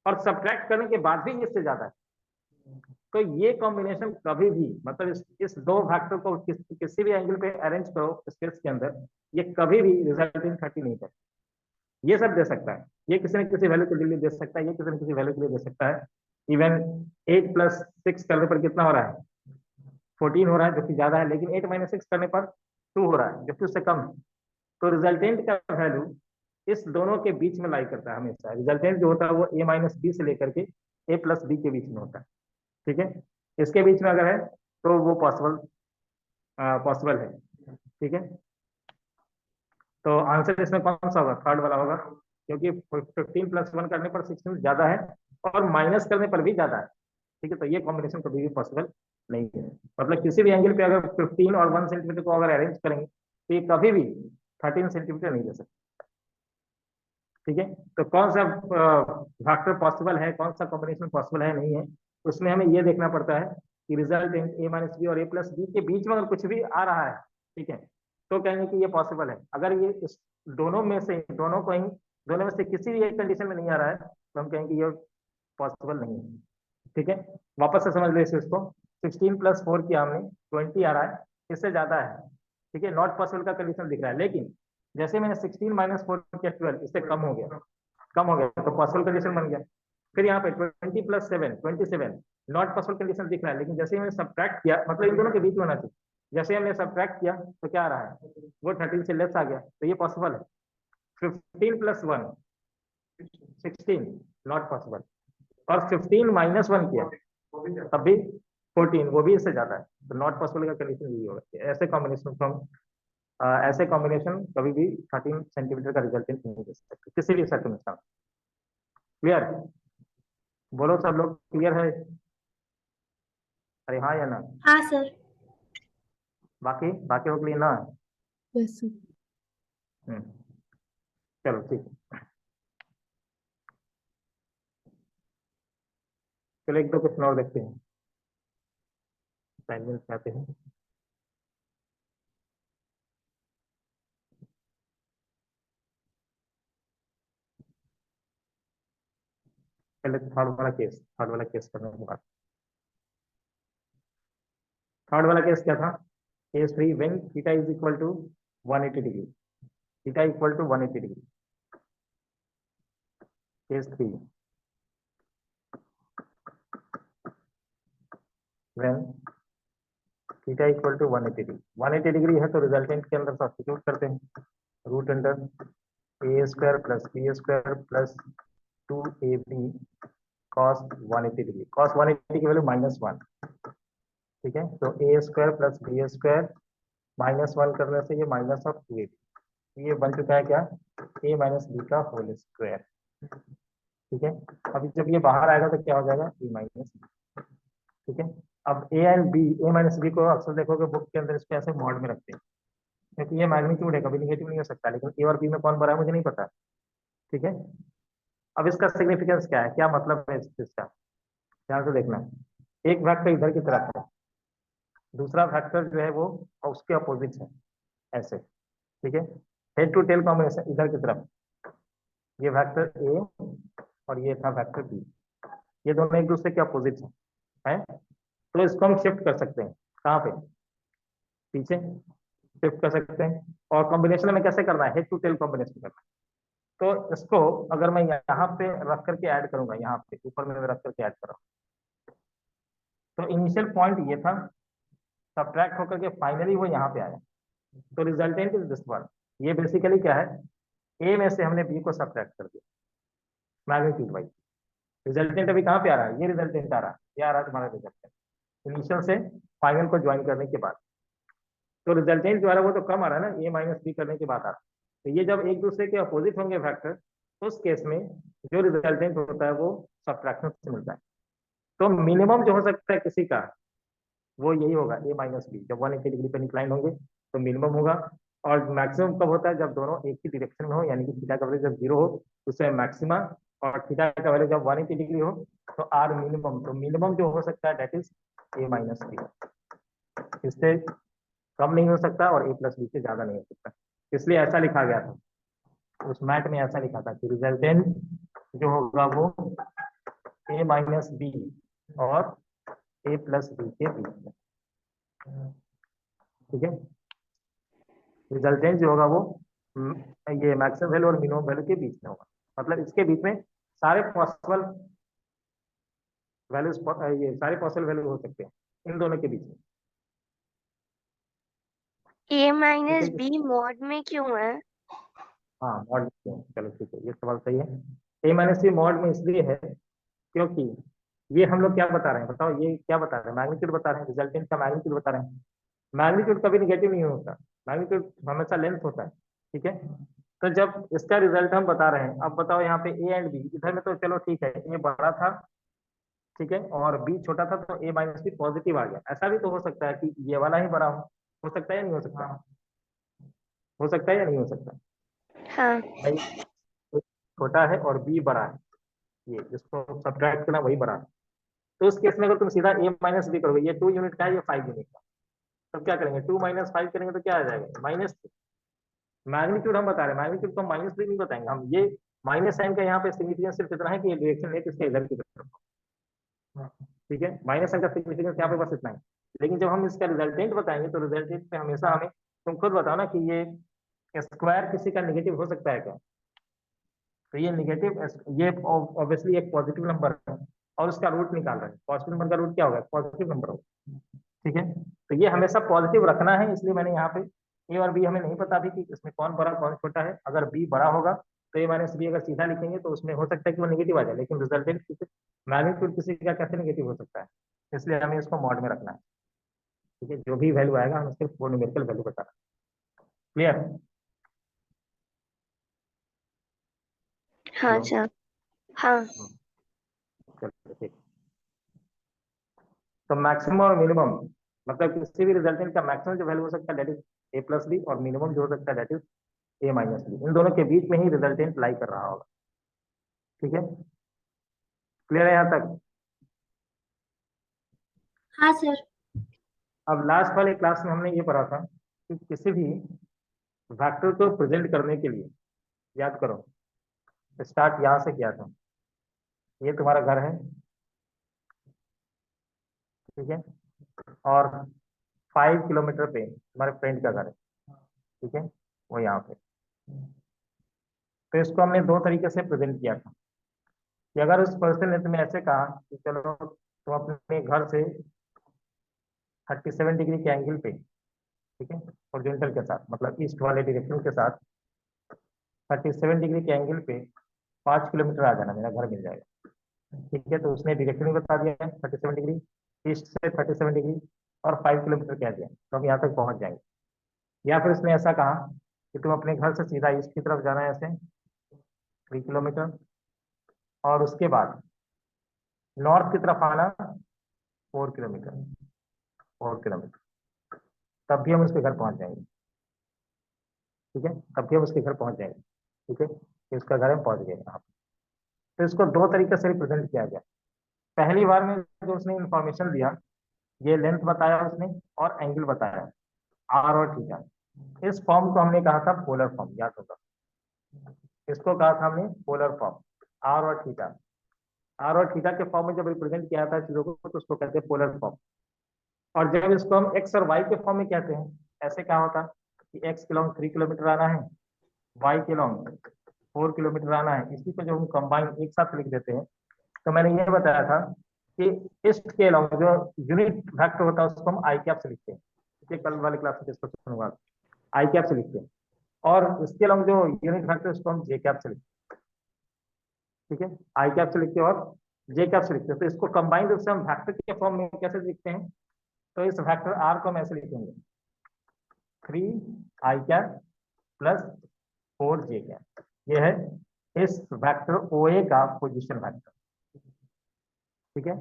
और सब्ट्रैक्ट करने के बाद भी इससे ज्यादा है। तो ये कॉम्बिनेशन कभी भी, मतलब इस दो फैक्टर को किसी भी एंगल पे अरेंज करो स्केल्स के अंदर, ये कभी भी रिजल्ट इन 30 नहीं करे। ये सब दे सकता है, ये किसी न किसी वैल्यू के लिए दे सकता है, ये किसी न किसी वैल्यू के लिए दे सकता है। इवन 8+6 करने पर कितना हो रहा है, 14 हो रहा है, जो कि ज्यादा है, लेकिन 8 - 6 करने पर 2 हो रहा है, जो कि उससे कम है। तो रिजल्टेंट का वैल्यू इस दोनों के बीच में लाई करता है हमेशा। रिजल्टेंट जो होता है वो A - B से लेकर के A+B के बीच में होता है। ठीक है, इसके बीच में अगर है तो वो पॉसिबल पॉसिबल है। ठीक है, तो आंसर इसमें कौन सा होगा, थर्ड वाला होगा, क्योंकि 15+1 करने पर 16 ज्यादा है और माइनस करने पर भी ज्यादा है। ठीक है, तो ये कॉम्बिनेशन कभी भी पॉसिबल नहीं है। मतलब किसी भी एंगल पे अगर 15 और 1 सेंटीमीटर को अगर अरेंज करेंगे तो ये कभी भी 13 सेंटीमीटर नहीं दे सकते। ठीक है, तो कौन सा फैक्टर पॉसिबल है, कौन सा कॉम्बिनेशन पॉसिबल है नहीं है, उसमें हमें ये देखना पड़ता है कि रिजल्ट A - B और A+B के बीच में अगर कुछ भी आ रहा है, ठीक है, तो कहेंगे कि ये पॉसिबल है। अगर ये इस दोनों में से दोनों में से किसी भी एक कंडीशन में नहीं आ रहा है तो हम कहेंगे ये पॉसिबल नहीं है। ठीक है, वापस से समझ लो इस चीज को। 16+4 किया हमने, 20 आ रहा है, इससे ज्यादा है। ठीक है, नॉट पॉसिबल का कंडीशन दिख रहा है, लेकिन जैसे मैंने 16 - 4 किया 12, इससे कम हो गया, कम हो गया तो पॉसिबल कंडीशन बन गया। फिर यहाँ पे 20+7 27, नॉट पॉसिबल कंडीशन दिख रहा है, लेकिन जैसे ही मैंने सब्ट्रैक्ट किया, मतलब इन दोनों के बीच में होना चाहिए, जैसे हमने सब्ट्रैक्ट किया तो क्या आ रहा है, वो 13 से लेस आ गया, तो ये पॉसिबल है। 15+1 16, नॉट पॉसिबल। और 15 - 1 किया तब भी 14, वो भी इससे ज्यादा है, तो नॉट पॉसिबल का कंडीशन यही होगा। ऐसे कॉम्बिनेशन कभी भी 13 सेंटीमीटर का रिजल्टेंट नहीं दे सकते किसी भी सर्कमस्टांस। क्लियर, बोलो सब लोग, क्लियर है? अरे हाँ या ना? हाँ सर। बाकी बाकी लोग के लिए ना? Yes sir. हम्म, चलो ठीक है। चलो एक दो क्वेश्चन और देखते हैं, असाइनमेंट आते हैं। पहले थर्ड वाला केस करने के बाद, थर्ड वाला केस क्या था? Case 3, when theta is equal to 180 degree, theta equal to 180 degree. Case 3, when theta equal to 180 degree, 180 degree है तो रिजल्टेंट के अंदर सब्स्टिट्यूट करते हैं, root under A² + B² + 2AB cos 180 degree. cos 180 की वैल्यू -1। ठीक है, तो A² + B² -1 करने से ये -2AB, ये बन चुका है क्या, A - B का होल स्क्वायर। ठीक है, अभी जब ये बाहर आएगा तो क्या हो जाएगा, A - B। ठीक है, अब A - B को अक्सर देखोगे बुक के अंदर इसको ऐसे मॉड में रखते हैं, क्योंकि ये मैग्नीट्यूड है, कभी निगेटिव नहीं हो सकता, लेकिन A और B में कौन बड़ा है मुझे नहीं पता। ठीक है, अब इसका सिग्निफिकेंस क्या है, क्या मतलब है इस चीज का, ध्यान से देखना। एक वेक्टर इधर की तरफ है, दूसरा वेक्टर जो है वो उसके अपोजिट है, ऐसे। ठीक है, हेड टू टेल कॉम्बिनेशन इधर की तरफ, ये वेक्टर ए और ये था वेक्टर बी, ये दोनों एक दूसरे के अपोजिट है। तो इसको हम शिफ्ट कर सकते हैं, कहाँ पे, पीछे शिफ्ट कर सकते हैं। और कॉम्बिनेशन में कैसे करना है, हेड टू टेल कॉम्बिनेशन करना है। तो इसको अगर मैं यहाँ पे रख करके ऐड करूंगा, यहाँ पे ऊपर में रख करके ऐड करूँ, तो इनिशियल पॉइंट ये था, सब्ट्रैक्ट होकर के फाइनली वो यहाँ पे आया, तो रिजल्टेंट इज दिस वन। ये बेसिकली क्या है, ए में से हमने बी को सब्ट्रैक्ट कर दिया मैग्नीट्यूड वाइज। रिजल्टेंट अभी कहाँ पे आ रहा है, ये रिजल्टेंट आ रहा है, ये आ रहा है तुम्हारा रिजल्टेंट इनिशियल से फाइनल को ज्वाइन करने के बाद। तो रिजल्टेंट जो आ रहा है वो तो कम आ रहा है ना, A - B करने के बाद आ रहा है। तो ये जब एक दूसरे के अपोजिट होंगे फैक्टर, तो उस केस में जो रिजल्टेंट होता है वो सब्ट्रैक्शन से मिलता है। तो मिनिमम जो हो सकता है किसी का, वो यही होगा A - B, जब 180 डिग्री पे इंक्लाइन होंगे तो मिनिमम होगा। और मैक्सिमम कब होता है, जब दोनों एक ही डायरेक्शन में हो, यानी कि थीटा का वैल्यू जब 0 हो तो उससे मैक्सिमा, और थीटा का वैल्यू जब 180 डिग्री हो तो आर मिनिमम। तो मिनिमम जो हो सकता है दैट इज A - B, इससे कम नहीं हो सकता और A+B से ज्यादा नहीं हो सकता। इसलिए ऐसा लिखा गया था, उस मैट में ऐसा लिखा था कि रिजल्टेंट जो होगा वो A - B और A+B के बीच में। ठीक है, रिजल्टेंट जो होगा वो ये मैक्सिमम वैल्यू और मिनिमम वैल्यू के बीच में होगा, मतलब इसके बीच में सारे पॉसिबल वैल्यूज, ये सारे पॉसिबल वैल्यू हो सकते हैं इन दोनों के बीच में। ए ठीक माइनस है, बी मॉड में क्यों है? हाँ मॉड में, चलो ठीक है, ये सवाल सही है। ए माइनस बी मॉड में इसलिए है क्योंकि ये हम लोग क्या बता रहे हैं, बताओ ये क्या बता रहे हैं, मैग्नीट्यूड बता रहे हैं, रिजल्टेंट का मैग्नीट्यूड बता रहे हैं। मैग्नीट्यूड कभी निगेटिव नहीं होता, मैग्नीट्यूड हमेशा लेंथ होता है। ठीक है, तो जब इसका रिजल्ट हम बता रहे हैं, अब बताओ यहाँ पे ए एंड बी, इधर में तो चलो ठीक है, ए बड़ा था, ठीक है, और बी छोटा था, तो ए माइनस बी पॉजिटिव आ गया। ऐसा भी तो हो सकता है कि ये वाला ही बड़ा हो सकता है या नहीं हो सकता? हो सकता है या नहीं हो सकता? हाँ। भाई A छोटा है और बी बड़ा है, ये जिसको सब्ट्रैक्ट करना वही बड़ा है। तो उस केस में अगर तुम सीधा ए माइनस बी करोगे, ये 2 यूनिट का है, ये 5 यूनिट का, तब क्या करेंगे, 2 - 5 करेंगे तो क्या आ जाएगा, -3। मैग्नीट्यूड हम बता रहे हैं, मैग्नीट्यूड को -3 नहीं बताएंगे हम, ये माइनस साइन का यहाँ पे सिग्निफिकेंस सिर्फ इतना है कि ये डायरेक्शन है किसके, इधर की तरफ। ठीक है, माइनस साइन का सिग्निफिकेंस यहाँ पे बस इतना है। लेकिन जब हम इसका रिजल्टेंट बताएंगे तो रिजल्टेंट पे हमेशा हमें, तुम खुद बताओ ना कि ये स्क्वायर किसी का निगेटिव हो सकता है क्या? तो ये निगेटिव, ये ऑब्वियसली एक पॉजिटिव नंबर है और उसका रूट निकाल रहे हैं, पॉजिटिव नंबर का रूट क्या होगा, पॉजिटिव नंबर होगा। ठीक है, तो ये हमेशा पॉजिटिव रखना है, इसलिए मैंने यहाँ पे ए और बी हमें नहीं पता भी कि इसमें कौन बड़ा कौन छोटा है। अगर बी बड़ा होगा तो ए माइनस बी अगर सीधा लिखेंगे तो उसमें हो सकता है कि वो निगेटिव आ जाए, लेकिन रिजल्टेंट किसी, मैग्नीट्यूड किसी का कैसे निगेटिव हो सकता है, इसलिए हमें इसको मॉड में रखना है। ठीक है, जो भी वैल्यू आएगा हम सिर्फ वो न्यूमेरिकल वैल्यू बता रहे हैं। क्लियर? हाँ हेलो, सर। हाँ। चलो ठीक। तो मैक्सिमम और मिनिमम, मतलब किसी भी रिजल्टेंट का मैक्सिमम जो वैल्यू हो सकता है that is a plus b, और मिनिमम जो हो सकता है that is a minus b, इन दोनों के बीच में ही रिजल्टेंट लाई कर रहा होगा। ठीक है, क्लियर है यहाँ तक? हाँ सर। अब लास्ट वाले क्लास में हमने ये पढ़ा था कि किसी भी वेक्टर को प्रेजेंट करने के लिए, याद करो, स्टार्ट यहाँ से किया था, ये तुम्हारा घर है, ठीक है, और 5 किलोमीटर पे तुम्हारे फ्रेंड का घर है, ठीक है, वो यहाँ पे। तो इसको हमने दो तरीके से प्रेजेंट किया था कि अगर उस पर्सन ने तुम्हें ऐसे कहा कि चलो तुम अपने घर से 37 डिग्री के एंगल पे, ठीक है, हॉरिजॉन्टल के साथ, मतलब ईस्ट वाले डायरेक्शन के साथ 37 डिग्री के एंगल पे 5 किलोमीटर आ जाना, मेरा घर मिल जाएगा। ठीक है, तो उसने डायरेक्शन भी बता दिया है 37 डिग्री, ईस्ट से 37 डिग्री, और 5 किलोमीटर कह दिया, तो हम यहाँ तक पहुंच जाएंगे। या फिर उसने ऐसा कहा कि तुम अपने घर से सीधा ईस्ट की तरफ जाना है ऐसे 3 किलोमीटर, और उसके बाद नॉर्थ की तरफ आना 4 किलोमीटर, 4 किलोमीटर, तब भी हम उसके घर पहुंच जाएंगे। ठीक है, तब भी हम उसके घर पहुंच जाएंगे। ठीक है, कि उसका घर हम पहुंच गए यहाँ पे। तो इसको दो तरीके से रिप्रेजेंट किया गया। पहली बार में जो उसने इंफॉर्मेशन दिया, ये लेंथ बताया उसने और एंगल बताया, आर और थीटा, इस फॉर्म को हमने कहा था पोलर फॉर्म, याद होगा। इसको कहा था हमने पोलर फॉर्म, आर और थीटा। आर और थीटा के फॉर्म में जब रिप्रेजेंट किया था चीजों को, तो उसको कहते हैं पोलर फॉर्म। और जब इसको हम एक्स और वाई के फॉर्म में कहते हैं, ऐसे क्या होता कि एक्स के लॉन्ग 3 किलोमीटर आना है, वाई के लॉन्ग 4 किलोमीटर आना है, इसी को जो हम कंबाइन एक साथ लिख देते हैं। तो मैंने ये बताया था कि ईस्ट के लॉन्ग जो यूनिट वेक्टर होता है उसको हम आई कैप से लिखते हैं। ठीक है, कल वाले क्लास में डिस्कशन हुआ, आई कैप से लिखते हैं, और इसके लॉन्ग जो यूनिट वेक्टर उसको हम जे कैप से लिखते हैं। ठीक है, आई कैप से लिखते हैं और जे कैप से लिखते हैं। तो इसको कंबाइंड रूप से हम वेक्टर के फॉर्म में कैसे लिखते हैं, तो इस वेक्टर आर को हम ऐसे लिखेंगे 3 आई कैप प्लस 4 जे कैप, ये है इस वेक्टर ओ ए का पोजीशन वेक्टर। ठीक है,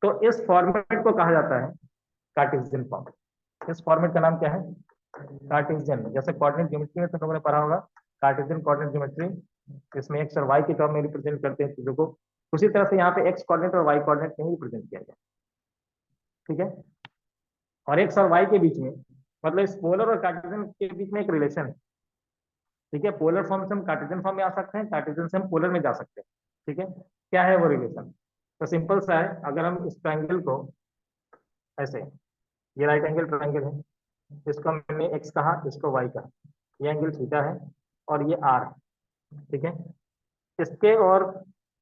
तो इस फॉर्मेट को कहा जाता है कार्टेशियन फॉर्म। इस फॉर्मेट का नाम क्या है, कार्टेशियन। जैसे कोऑर्डिनेट ज्योमेट्री में तुम लोगों ने पढ़ा होगा कार्टेशियन कोऑर्डिनेट ज्योमेट्री, इसमें एक्स और वाई के टर्म में रिप्रेजेंट करते हैं चीजों को, उसी तरह से यहाँ पे एक्स कोऑर्डिनेट और वाई कोऑर्डिनेट में ही रिप्रेजेंट किया गया। ठीक है, और एक्स और वाई के बीच में, मतलब इस पोलर और कार्टेशियन के बीच में एक रिलेशन है। ठीक है, पोलर फॉर्म से हम कार्टेशियन फॉर्म में आ सकते हैं, कार्टेशियन से हम पोलर में जा सकते हैं। ठीक है, क्या है वो रिलेशन, तो सिंपल सा है, अगर हम इस ट्रायंगल को ऐसे, ये राइट एंगल ट्रायंगल है, इसको मैंने एक्स कहा, इसको वाई कहा, ये एंगल थीटा है, और ये r, ठीक है। इसके और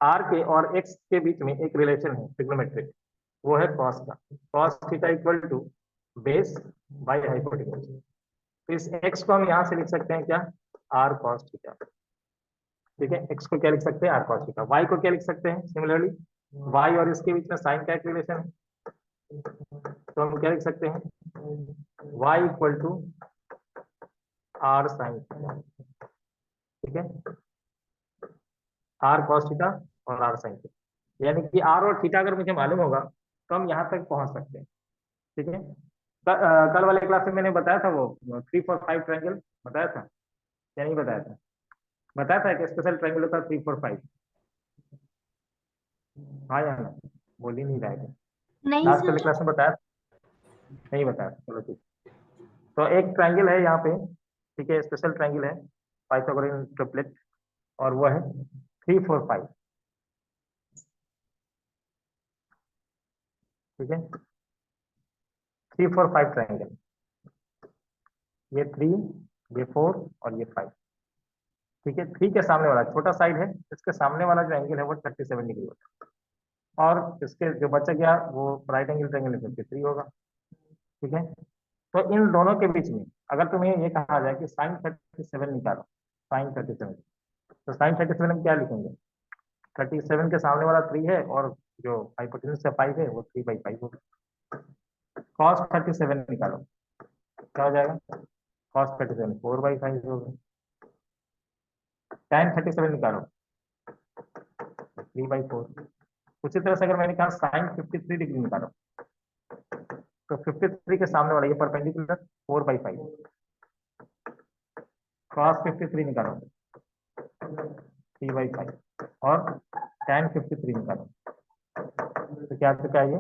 r के और x के बीच में एक रिलेशन है ट्रिग्नोमेट्रिक, वो है cos का। cos theta equal to base by hypotenuse. तो इस x को हम यहाँ से लिख सकते हैं क्या, r cos थीटा, ठीक है। x को क्या लिख सकते हैं, r cos थीटा। y को क्या लिख सकते हैं, सिमिलरली y और इसके बीच में साइन का एक रिलेशन है, तो हम क्या लिख सकते हैं, y equal to r sine theta, ठीक है। r cos थीटा और r साइन थीटा, यानी कि r और थीटा अगर मुझे मालूम होगा तो हम यहाँ तक पहुंच सकते हैं, ठीक है। कल वाले क्लास में मैंने बताया था वो 3-4-5 ट्रायंगल बताया था या नहीं बताया था, बताया था कि स्पेशल ट्रायंगल होता है 3-4-5, हाँ या ना, बोल ही नहीं रहा है। नहीं लास्ट वाले सर। क्लास में बताया, नहीं बताया, चलो ठीक। तो एक ट्रायंगल है यहाँ पे, ठीक है, स्पेशल ट्रायंगल है पाइथागोरन ट्रिपलेट, और वो है 3-4-5, ठीक है। 3-4-5 ट्रायंगल, ये 3, ये 4 और ये 5, ठीक है। 3 के सामने वाला छोटा साइड है, इसके सामने वाला जो एंगल है वो 37 डिग्री होता है, और इसके जो बचा गया वो राइट एंगल ट्रायंगल में 53 होगा, ठीक है। तो इन दोनों के बीच में अगर तुम्हें ये कहा जाए कि साइन 37 निकालो, साइन 37, तो साइन 37 हम क्या लिखेंगे, 37 के सामने वाला 3 है और जो हाइपोटेन्यूज से 5 है वो 3/5 होगा। कॉस 37 निकालो, क्या हो जाएगा, कॉस 37 4/5 होगा। tan 37 निकालो, 3/4। उसी तरह से अगर मैंने कहा साइन 53 डिग्री निकालो, तो 53 के सामने वाला ये परपेंडिकुलर 4/5, कॉस 53 निकालो 3/5, और tan 53 निकालो, तो क्या चुका है ये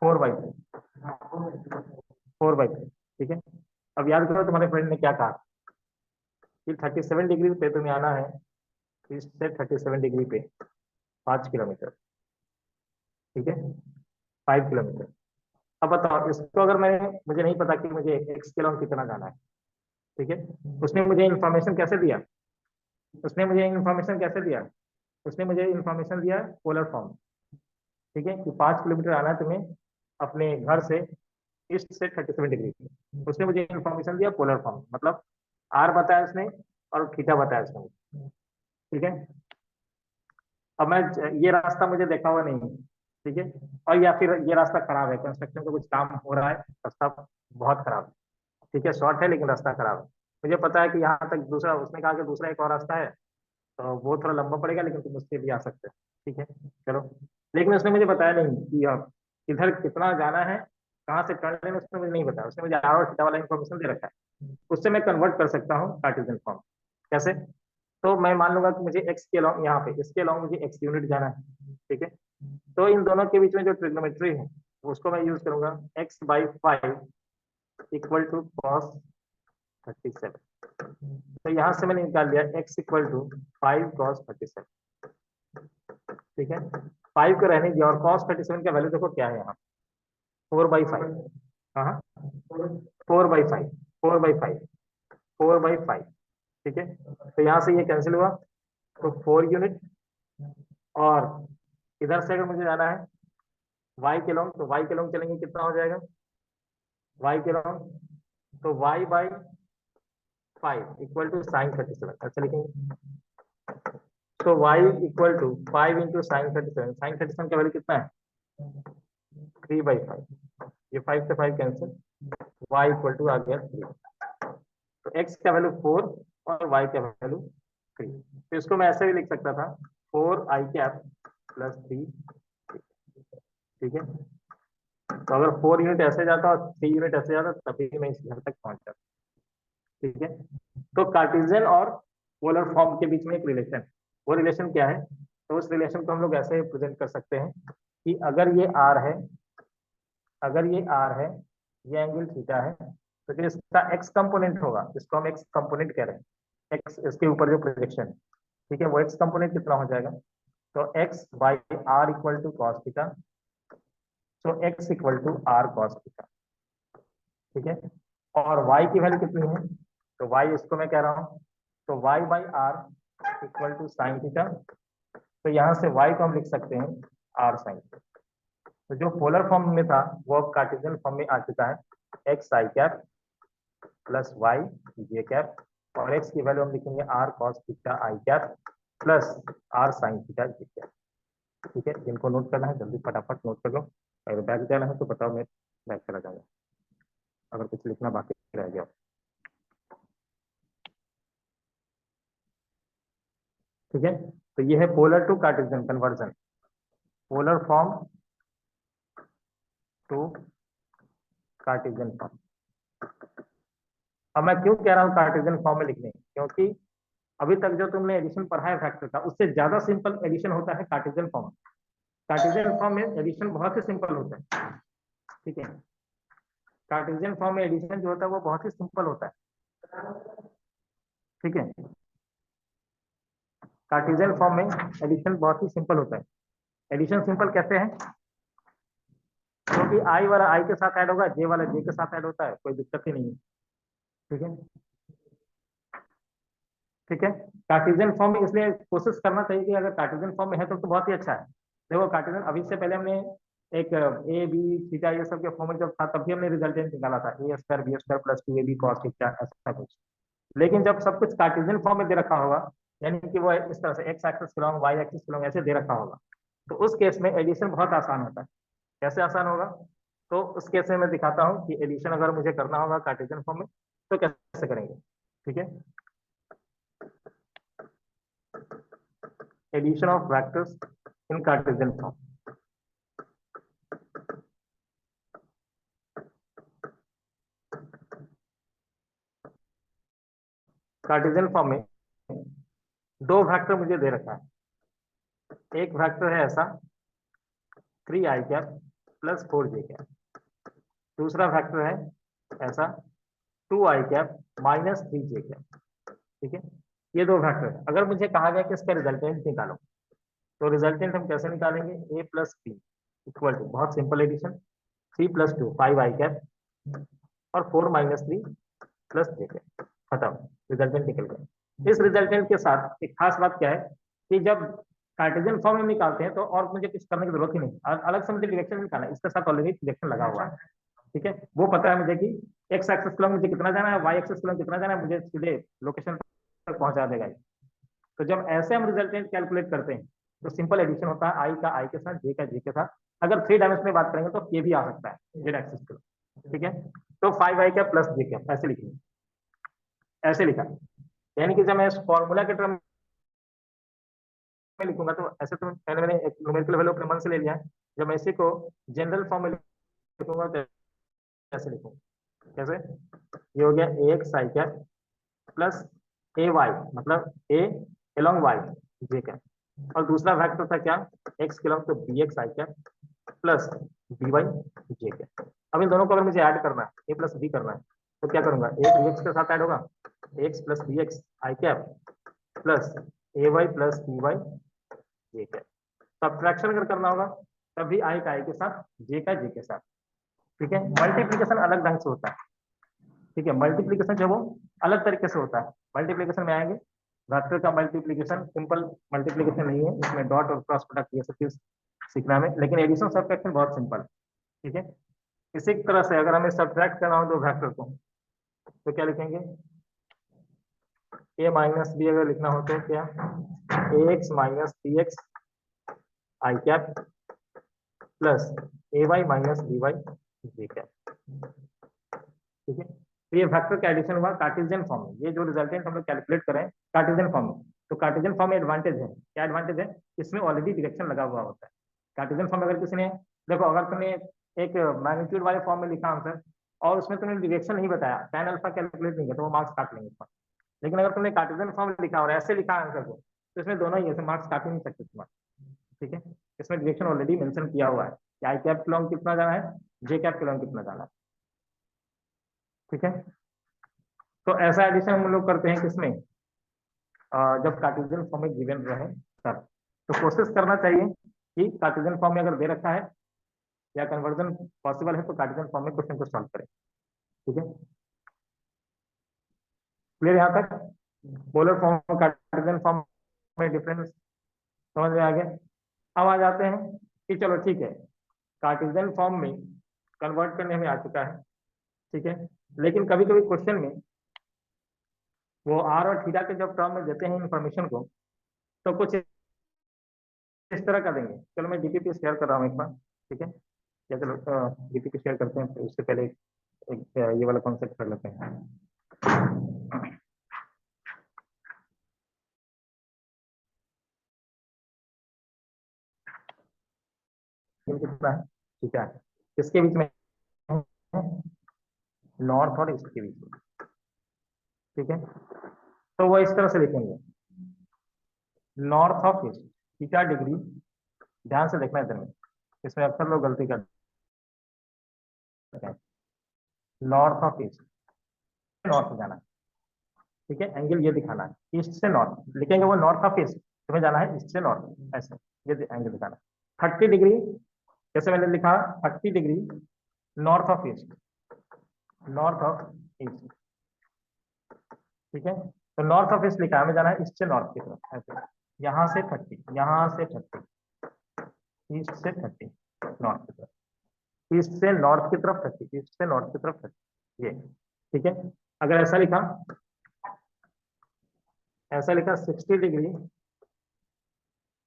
4/3, 4/3, ठीक है। अब याद करो तुम्हारे फ्रेंड ने क्या कहा कि 37 डिग्री पे तुम्हें आना है, ईस्ट से 37 डिग्री पे 5 किलोमीटर, ठीक है, 5 किलोमीटर। अब बताओ इसको, अगर मुझे नहीं पता कि मुझे एक्स के लॉन्ग कितना जाना है, ठीक है, उसने मुझे इन्फॉर्मेशन कैसे दिया, उसने मुझे इन्फॉर्मेशन कैसे दिया, उसने मुझे इन्फॉर्मेशन दिया पोलर फॉर्म, ठीक है, कि 5 किलोमीटर आना है तुम्हें अपने घर से ईस्ट से 37 डिग्री, उसने मुझे इन्फॉर्मेशन दिया पोलर फॉर्म, मतलब आर बताया उसने और थीटा बताया उसने, ठीक है। अब मैं, ये रास्ता मुझे देखा हुआ नहीं है, ठीक है, और या फिर ये रास्ता खराब है, कंस्ट्रक्शन का कुछ काम हो रहा है, रास्ता बहुत खराब है, ठीक है, शॉर्ट है लेकिन रास्ता खराब है। मुझे पता है कि यहाँ तक दूसरा, उसने कहा कि दूसरा एक और रास्ता है, तो वो थोड़ा लंबा पड़ेगा लेकिन तुम उससे भी आ सकते हो, ठीक है, चलो। लेकिन उसने मुझे बताया नहीं कि अब इधर कितना जाना है, कहाँ से टर्न लेना, उसने मुझे नहीं बताया, उसने मुझे आर और थीटा वाला इन्फॉर्मेशन दे रखा है, उससे मैं कन्वर्ट कर सकता हूँ कार्टेशियन फॉर्म। कैसे, तो मैं मान लूंगा कि मुझे एक्स के लॉन्ग, यहाँ पे इसके लॉन्ग मुझे एक्स यूनिट जाना है, ठीक है। तो इन दोनों के बीच में जो ट्रिग्नोमेट्री है उसको मैं यूज करूंगा, x/5 इक्वल टू कॉस 37, तो यहाँ से मैंने निकाल लिया x इक्वल टू 5 cos 37, ठीक है। 5 को रहने दिया, और cos 37 का वैल्यू देखो क्या है यहाँ, 4/5, हाँ 4/5, 4/5, 4/5, ठीक है। तो यहाँ से ये कैंसिल हुआ, तो 4 यूनिट, और इधर से अगर मुझे जाना है y के लॉन्ग, तो y के लॉन्ग चलेंगे, कितना हो जाएगा y के लॉन्ग, तो y/5 इक्वल टू साइन 37, अच्छा लिखेंगे, तो y equal to 5 into sine 37, sine 37 का वैल्यू कितना है 3/5, ये 5 से 5 कैंसिल, y इक्वल टू आ गया 3, तो x का वैल्यू 4 और y का वैल्यू 3, तो इसको मैं ऐसे भी लिख सकता था 4i प्लस 3, ठीक है। तो अगर 4 यूनिट ऐसे जाता और 3 यूनिट ऐसे जाता तभी मैं इस घर तक पहुंच जाता, ठीक है। तो कार्टेशियन और पोलर फॉर्म के बीच में एक रिलेशन, वो रिलेशन क्या है, तो उस रिलेशन को हम लोग ऐसे प्रेजेंट कर सकते हैं कि अगर ये आर है, अगर ये आर है, ये एंगल थीटा है, तो जो इसका एक्स कंपोनेंट होगा, इसको हम एक्स कंपोनेंट कह रहे हैं, एक्स इसके ऊपर जो प्रोजेक्शन है, ठीक है, वो एक्स कंपोनेंट कितना हो जाएगा, तो x by are equal to cos theta, तो x equal to are cos theta, ठीक है। और y की वैल्यू कितनी है, तो y इसको मैं कह रहा हूँ, तो y by are equal to sine theta. तो यहाँ से y को हम लिख सकते हैं r साइन। तो जो पोलर फॉर्म में था वो अब कार्टेशियन फॉर्म में आ चुका है, एक्स आई cap plus y j cap, और x की वैल्यू हम लिखेंगे r cos थीटा आई cap plus r sine theta जे कैप। ठीक है, जिनको नोट करना है जल्दी फटाफट नोट कर लो, अगर बैक जाना है तो बताओ, मैं बैक चला जाऊंगा अगर कुछ लिखना बाकी रह गया। ठीक है, तो ये है polar to Cartesian conversion, polar form to Cartesian form. अब मैं क्यों कह रहा हूँ कार्टेशियन फॉर्म में लिखने, क्योंकि अभी तक जो तुमने एडिशन पढ़ा है फैक्टर का, उससे ज्यादा सिंपल एडिशन होता है कार्टेशियन फॉर्म। कार्टेशियन फॉर्म में एडिशन बहुत ही सिंपल होता है। ठीक है, कार्टेशियन फॉर्म में एडिशन जो होता है वो बहुत ही सिंपल होता है। ठीक है, कार्टेशियन फॉर्म में एडिशन बहुत ही सिंपल होता है। एडिशन सिंपल कैसे है, क्योंकि आई वाला आई के साथ ऐड होगा, जे वाला जे के साथ ऐड होता है, कोई दिक्कत ही नहीं है। ठीक है, ठीक है, कार्टेशियन फॉर्म में इसलिए कोशिश करना चाहिए कि अगर कार्टेशियन फॉर्म में है तो बहुत ही अच्छा है। देखो कार्टेशियन, अभी से पहले हमने एक ए बी थीटा ये सब के फॉर्म में जब था तब भी हमने रिजल्टेंट निकाला था, a square b square plus 2ab cos theta ऐसा कुछ। लेकिन जब सब कुछ कार्टेशियन फॉर्म में दे रखा होगा, यानी कि वो इस तरह से X axis long Y axis long ऐसे दे रखा होगा, तो उस केस में एडिशन बहुत आसान होता है। कैसे आसान होगा, तो उस केस में मैं दिखाता हूँ कि एडिशन अगर मुझे करना होगा कार्टेशियन फॉर्म में तो कैसे करेंगे। ठीक है, addition of vectors in Cartesian form. Cartesian form में दो वेक्टर मुझे दे रखा है। एक वेक्टर है ऐसा 3i cap plus 4j cap, दूसरा वेक्टर है ऐसा 2i cap minus 3j cap. ठीक है, ये दो वेक्टर है। अगर मुझे कहा गया कि इसका रिजल्टेंट निकालो, तो रिजल्टेंट हम कैसे निकालेंगे, a plus b equal to, बहुत simple addition, 3 plus 2 5i cap और 4 माइनस 3 प्लस जे कैप, खत्म, रिजल्टेंट निकल गया। इस रिजल्टेंट के साथ एक खास बात क्या है कि जब कार्टेशियन फॉर्म में निकालते हैं तो और मुझे कुछ करने की जरूरत ही नहीं, अलग से मुझे डायरेक्शन निकालना है, इसके साथ ऑलरेडी डायरेक्शन लगा हुआ है। ठीक है, वो पता है मुझे कि एक्स एक्सिस पर मुझे कितना जाना है, वाई एक्सिस पर कितना जाना है, मुझे सीधे लोकेशन तक पहुंचा देगा। तो जब ऐसे हम रिजल्टेंट कैलकुलेट करते हैं तो सिंपल एडिशन होता है आई का आई के साथ, जे का जे के साथ। अगर 3 डायमेंशन में बात करेंगे तो के भी आ सकता है जेड एक्सिस पर। ठीक है, तो 5i का प्लस जे का ऐसे लिखेंगे, ऐसे लिखा, यानी कि जब मैं इस फॉर्मूला के टर्म में लिखूंगा तो ऐसे, तो मैंने एक न्यूमेरिकल वैल्यू अपने मन से ले लिया है। जब मैं इसी को जनरल फॉर्म में लिखूंगा तो ऐसे लिखूंगा, कैसे, ये हो गया ए एक्स आई कैप प्लस ए वाई, मतलब ए एलोंग वाई जे कैप, और दूसरा वेक्टर था क्या, एक्स के लॉन्ग, तो बी एक्स आई cap plus B Y j cap. अब इन दोनों को अगर मुझे ऐड करना है, ए प्लस बी करना है, तो क्या करूंगा, ए बी एक्स के साथ ऐड होगा, एक्स प्लस बी एक्स आई कैप प्लस ए Y plus B Y j cap. Subtraction अगर करना होगा तब भी आई का आई के साथ, जे का जे के साथ। ठीक है, मल्टीप्लीकेशन अलग ढंग से होता है। ठीक है, मल्टीप्लीकेशन जो वो अलग तरीके से होता है। मल्टीप्लीकेशन में आएंगे, वेक्टर का मल्टीप्लीकेशन सिंपल मल्टीप्लीकेशन नहीं है, इसमें डॉट और क्रॉस प्रोडक्ट ये सब चीज सीखना में, लेकिन एडिशन सब्ट्रैक्शन बहुत सिंपल। ठीक है, इसी तरह से अगर हमें सब्ट्रैक्ट करना हो दो वेक्टर को तो क्या लिखेंगे, ए माइनस बी अगर लिखना हो तो क्या, ए एक्स माइनस बी एक्स आई कैप प्लस ए Y minus B Y J cap. ठीक है, तो ये वेक्टर का एडिशन हुआ कार्टेशियन फॉर्म में। ये जो रिजल्टेंट हम लोग कैलकुलेट करें कार्टेशियन फॉर्म में, तो कार्टेशियन फॉर्म में एडवांटेज है, क्या एडवांटेज है, इसमें ऑलरेडी डायरेक्शन लगा हुआ होता है। कार्टेशियन फॉर्म में अगर किसी ने, देखो अगर तुमने एक मैग्नीट्यूड वाले फॉर्म में लिखा आंसर और उसमें तुमने डायरेक्शन नहीं बताया, tan अल्फा कैलकुलेट नहीं किया, तो वो मार्क्स काट लेंगे। लेकिन अगर तुमने कार्टेशियन फॉर्म लिखा और ऐसे लिखा आंसर को, तो इसमें दोनों ही ऐसे मार्क्स काट ही नहीं सकते तुम्हारे। ठीक है, इसमें डायरेक्शन ऑलरेडी मेंशन किया हुआ है कि आई कैप के लॉन्ग कितना जाना है, जे कैप के लॉन्ग कितना जाना है। ठीक है, तो ऐसा एडिशन हम लोग करते हैं किसमें, जब कार्टेशियन फॉर्म में गिवन रहे तब। तो कोशिश करना चाहिए कि कार्टेशियन फॉर्म में अगर दे रखा है या कन्वर्जन पॉसिबल है तो कार्टेशियन फॉर्म में क्वेश्चन को सॉल्व करें। ठीक है, क्लियर यहाँ तक? पोलर फॉर्म कार्टेशियन फॉर्म में डिफरेंस समझ में आ गया। अब आ जाते हैं कि चलो ठीक है, कार्टेशियन फॉर्म में कन्वर्ट करने में आ चुका है, ठीक है, लेकिन कभी कभी क्वेश्चन में वो आर और थीटा के जब टर्म में देते हैं इंफॉर्मेशन को, तो कुछ इस तरह का देंगे। चलो मैं डीपीपी शेयर कर रहा हूँ एक बार, ठीक है, या चलो डीपीपी शेयर करते हैं, तो उससे पहले एक ये वाला कॉन्सेप्ट कर लेते हैं। ये कितना है, ठीक है, इसके बीच में नॉर्थ और ईस्ट के बीच में, ठीक है, तो वो इस तरह से लिखेंगे, north of east theta degree, ध्यान से देखना इधर में, इसमें अक्सर लोग गलती करते हैं, नॉर्थ ऑफ ईस्ट, नॉर्थ जाना है, ठीक है, एंगल ये दिखाना है, ईस्ट से नॉर्थ लिखेंगे, वो नॉर्थ ऑफ ईस्ट, तुम्हें जाना है ईस्ट से नॉर्थ, ऐसे ये एंगल दिखाना है 30 डिग्री, जैसे मैंने लिखा 30 degree north of east, north of east, ठीक है, तो नॉर्थ ऑफ ईस्ट लिखा है, हमें जाना है ईस्ट से नॉर्थ की तरफ, ऐसे यहाँ से 30, यहाँ से 30, ईस्ट से 30 नॉर्थ की तरफ, ईस्ट से नॉर्थ की तरफ 30, ईस्ट से नॉर्थ की तरफ 30, ये ठीक है। अगर ऐसा लिखा 60 डिग्री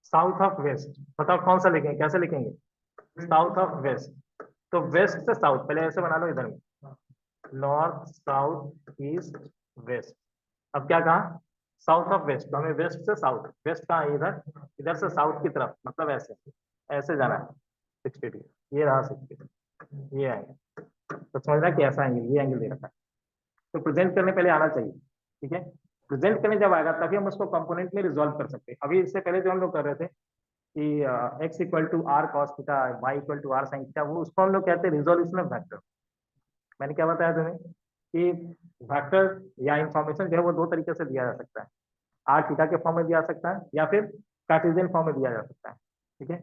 साउथ ऑफ वेस्ट, बताओ कौन सा लिखेंगे, कैसे लिखेंगे, साउथ ऑफ वेस्ट, तो वेस्ट से साउथ, पहले ऐसे बना लो इधर में, नॉर्थ साउथ ईस्ट वेस्ट। अब क्या कहा, साउथ ऑफ वेस्ट, तो हमें वेस्ट से साउथ, वेस्ट कहाँ है, इधर, इधर से साउथ की तरफ, मतलब ऐसे ऐसे जाना है 60 डिग्री, ये रहा 60 डिग्री, ये एंगल, तो समझ रहा है कि ऐसा एंगल, ये एंगल दे रखा है, तो प्रेजेंट करने पहले आना चाहिए, ठीक है, प्रेजेंट करने जब आएगा तभी हम उसको कंपोनेंट में रिजॉल्व कर सकते हैं। अभी इससे पहले जो हम लोग कर रहे थे कि X equal to are cos theta, Y equal to R sine theta, वो उसको हम लोग कहते हैं रिजोल्यूशन ऑफ वेक्टर। मैंने क्या बताया तुम्हें कि वेक्टर या इंफॉर्मेशन जो है वो दो तरीके से दिया जा सकता है, आर थीटा के फॉर्म में दिया जा सकता है या फिर कार्टेशियन फॉर्म में दिया जा सकता है, ठीक है,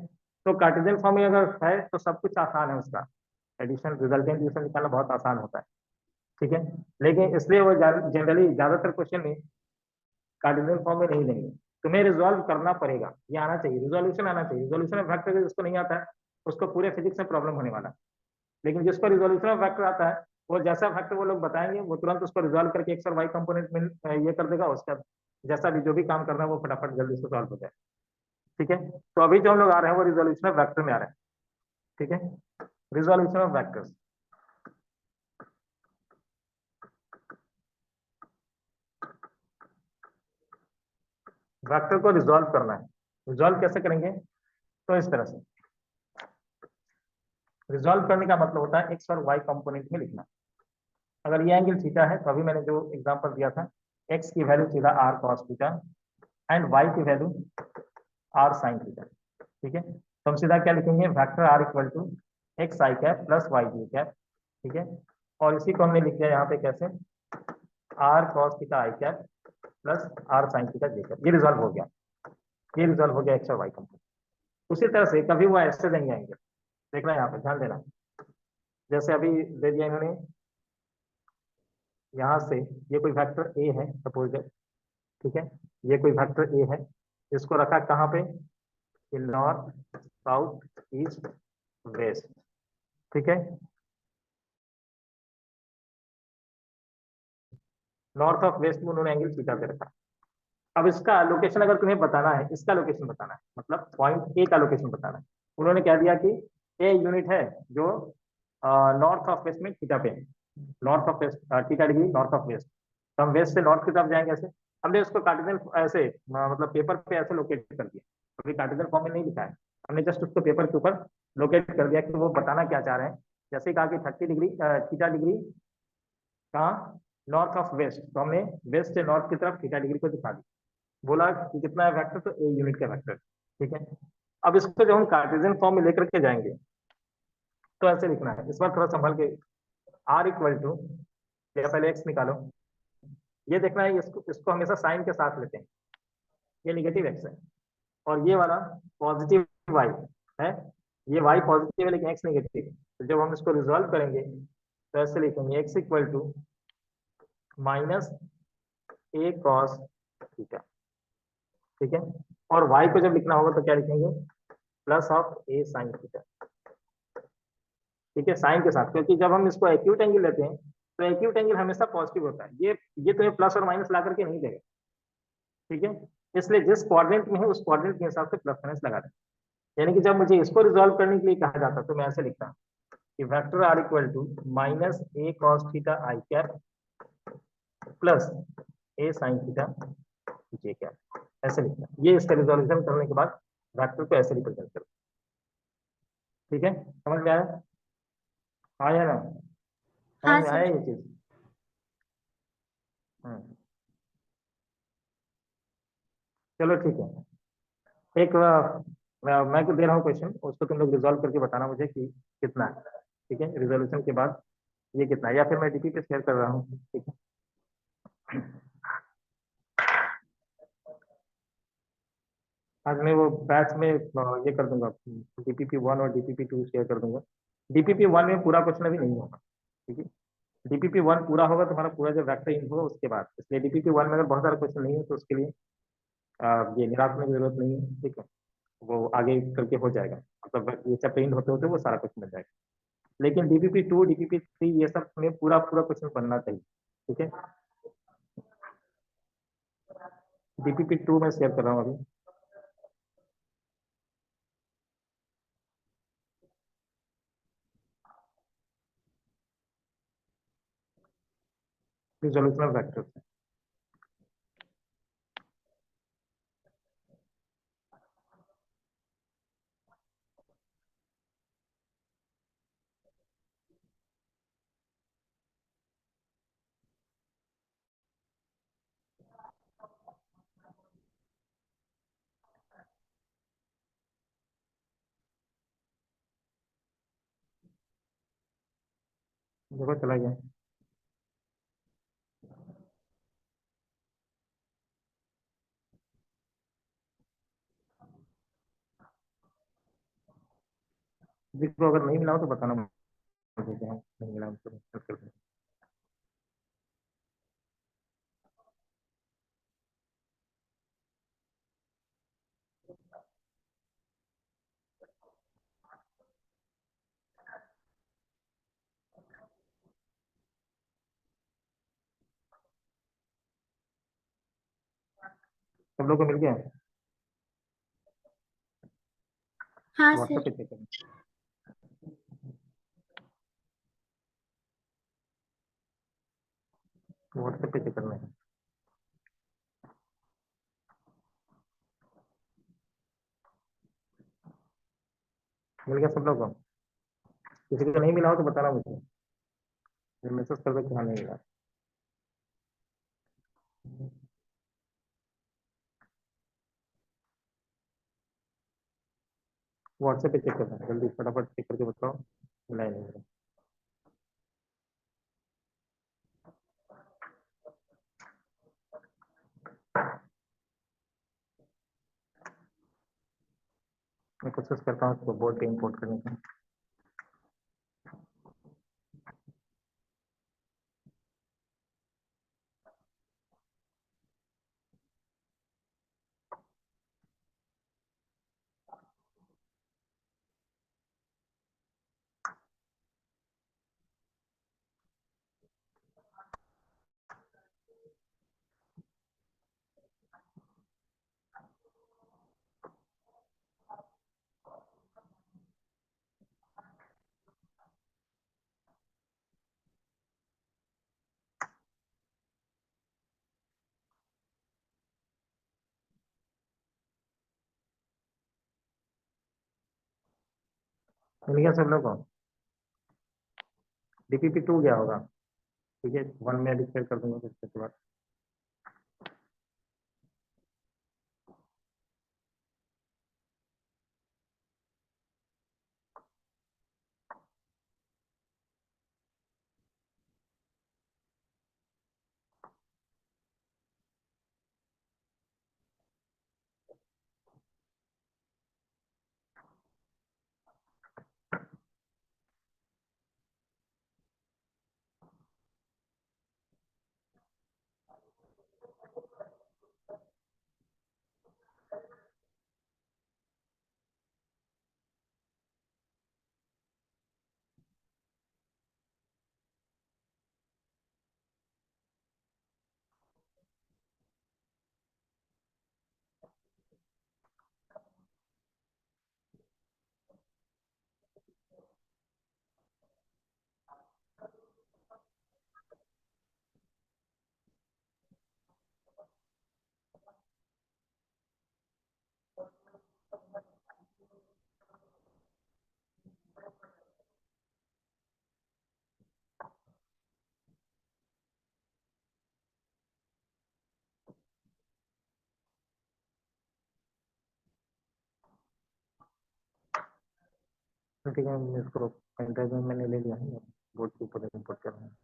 तो कार्टेशियन फॉर्म में अगर है तो सब कुछ आसान है, उसका एडिशन रिजल्टेंट एडिशन निकालना बहुत आसान होता है, ठीक है, लेकिन इसलिए वो जनरली ज्यादातर क्वेश्चन में कार्टेशियन फॉर्म में नहीं देंगे, तुम्हें रिजॉल्व करना पड़ेगा, ये आना चाहिए, रिजोल्यूशन आना चाहिए, रिजोल्यूशन ऑफ वेक्टर जिसको नहीं आता है उसको पूरे फिजिक्स में प्रॉब्लम होने वाला है, लेकिन जिसको रिजोल्यूशन ऑफ वेक्टर आता है वो जैसा फैक्टर वो लोग बताएंगे वो तुरंत उसको रिजॉल्व करके एक्स और वाई कंपोनेंट में ये कर देगा, उसका जैसा भी जो भी काम करना है वो फटाफट जल्दी से सॉल्व हो जाए, ठीक है। तो अभी जो हम लोग आ रहे हैं वो रिजोल्यूशन ऑफ वेक्टर में आ रहे हैं, ठीक है, रिजोल्यूशन ऑफ वेक्टर्स, वेक्टर को रिजॉल्व करना है, रिजॉल्व कैसे करेंगे, तो इस तरह से रिजॉल्व करने का मतलब होता है एक्स और वाई कंपोनेंट में लिखना। अगर ये एंगल थीटा है तो अभी मैंने जो एग्जांपल दिया था, एक्स की वैल्यू सीधा R cos theta and Y की वैल्यू आर साइन थीटा, ठीक है, तो हम सीधा क्या लिखेंगे, vector R equal to X I cap plus Y J cap, ठीक है, और इसी को हमने लिख दिया यहाँ पे कैसे, आर कॉस थीटा आई cap plus R sine theta जे कैप, ये रिजॉल्व हो गया, ये रिजॉल्व हो गया एक्स और वाई कंपोनेंट। उसी तरह से कभी वो ऐसे देंगे एंगल, देखना यहाँ पे ध्यान देना, जैसे अभी दे दिया इन्होंने यहाँ से, ये कोई वेक्टर ए है सपोज, ठीक है, ये कोई वेक्टर ए है, इसको रखा कहाँ पे, नॉर्थ साउथ ईस्ट वेस्ट, ठीक है, नॉर्थ ऑफ वेस्ट में उन्होंने एंगल थीटा पे रखा। अब इसका लोकेशन अगर तुम्हें बताना है, इसका लोकेशन बताना है, मतलब पॉइंट ए का लोकेशन बताना है, उन्होंने क्या दिया कि ए यूनिट है जो नॉर्थ ऑफ वेस्ट में थीटा पे है, north of west theta degree north of west, तो हम वेस्ट से नॉर्थ की तरफ जाएंगे ऐसे, हमने उसको कार्टेशियन ऐसे मतलब पेपर पे ऐसे लोकेट कर दिया, अभी कार्टेशियन फॉर्म में नहीं लिखा है, हमने जस्ट उसको पेपर के ऊपर लोकेट कर दिया कि वो बताना क्या चाह रहे हैं, जैसे कहा कि 30 डिग्री थीटा डिग्री कहाँ, नॉर्थ ऑफ वेस्ट, तो हमने वेस्ट से नॉर्थ की तरफ थीटा डिग्री को दिखा दी, बोला कि कितना है वेक्टर, तो ए यूनिट का वेक्टर, ठीक है। अब इसको जब हम कार्टेशियन फॉर्म में लेकर के जाएंगे तो ऐसे लिखना है, इस बार थोड़ा संभल के, आर इक्वल टू, पहले एक्स निकालो, ये देखना है, इसको इसको हमेशा साइन के साथ लेते हैं, ये निगेटिव एक्स है और ये वाला पॉजिटिव वाई है, ये वाई पॉजिटिव है लेकिन एक्स नेगेटिव है, तो जब हम इसको रिजॉल्व करेंगे तो ऐसे लिखेंगे X equal to minus A cos theta, ठीक है। और y को जब लिखना होगा तो क्या लिखेंगे, plus of A sine theta, ठीक है, साइन के साथ, क्योंकि जब हम इसको एक्यूट एंगल लेते हैं तो एक्यूट एंगल हमेशा पॉजिटिव होता है, ये तो प्लस और माइनस ला करके नहीं देगा, ठीक है। इसलिए जिस क्वाड्रेंट में है उस क्वाड्रेंट के हिसाब से प्लस माइनस लगा दें। यानी कि जब मुझे इसको रिजॉल्व करने के लिए कहा जाता तो मैं ऐसे लिखता हूँ कि vector R equal to minus A cos theta I cap plus A sine theta J cap, ऐसे लिखना। ये इसका रिजोल्यूशन करने के बाद वेक्टर को ऐसे रिप्रेजेंट करो, ठीक है। समझ में आया, आया ना, समझ हाँ में आया सर। ये चीज। हम्म, चलो ठीक है। एक मैं को दे रहा हूँ क्वेश्चन, उसको तुम लोग रिजॉल्व करके बताना मुझे कि कितना है, ठीक है। रिजोल्यूशन के बाद ये कितना है, या फिर मैं डीपी पे शेयर कर रहा हूँ, ठीक है। आज मैं वो बैच में ये कर दूंगा, डीपीपी 1 और डीपीपी 2 शेयर कर दूंगा। डीपीपी 1 में पूरा क्वेश्चन अभी नहीं होगा, ठीक है। डीपीपी 1 पूरा होगा तुम्हारा पूरा जब वेक्टर इन होगा उसके बाद, इसलिए डीपीपी 1 में अगर बहुत सारा क्वेश्चन नहीं है तो उसके लिए ये निराश होने की जरूरत नहीं है, ठीक है। वो आगे करके हो जाएगा, मतलब ये चैप्टर इन होते होते वो सारा क्वेश्चन बन जाएगा। लेकिन डीपीपी 2 डीपीपी 3 ये सब में पूरा पूरा क्वेश्चन बनना चाहिए, ठीक है। डीपीपी 2 में शेयर कर रहा हूँ अभी। रिजोल्यूशन वेक्टर, देखो चला गया। जिसको अगर नहीं मिला हो तो बताना मुझे, क्या नहीं मिला तो कर देना। सब लोग को मिल गया, हाँ व्हाट्सएप सर। पे चेक करना। व्हाट्सएप पे चेक करना है। मिल गया सब लोग को, किसी को नहीं मिला हो तो बताना मुझे, मैसेज कर दो कि हाँ नहीं मिला। व्हाट्सएप पे चेक करना है, जल्दी फटाफट चेक करके बताओ मिला है नहीं मिला। मैं कोशिश करता हूँ इसको बोर्ड पे इंपोर्ट करने की। मिल गया सब लोग को, डीपीपी 2 गया होगा, ठीक है। 1 में अभी शेयर कर दूंगा फिर इसके बाद। ठीक है, मैं इसको पेन ड्राइव में मैंने ले लिया है, बोर्ड के ऊपर इम्पोर्ट कर रहा हूँ।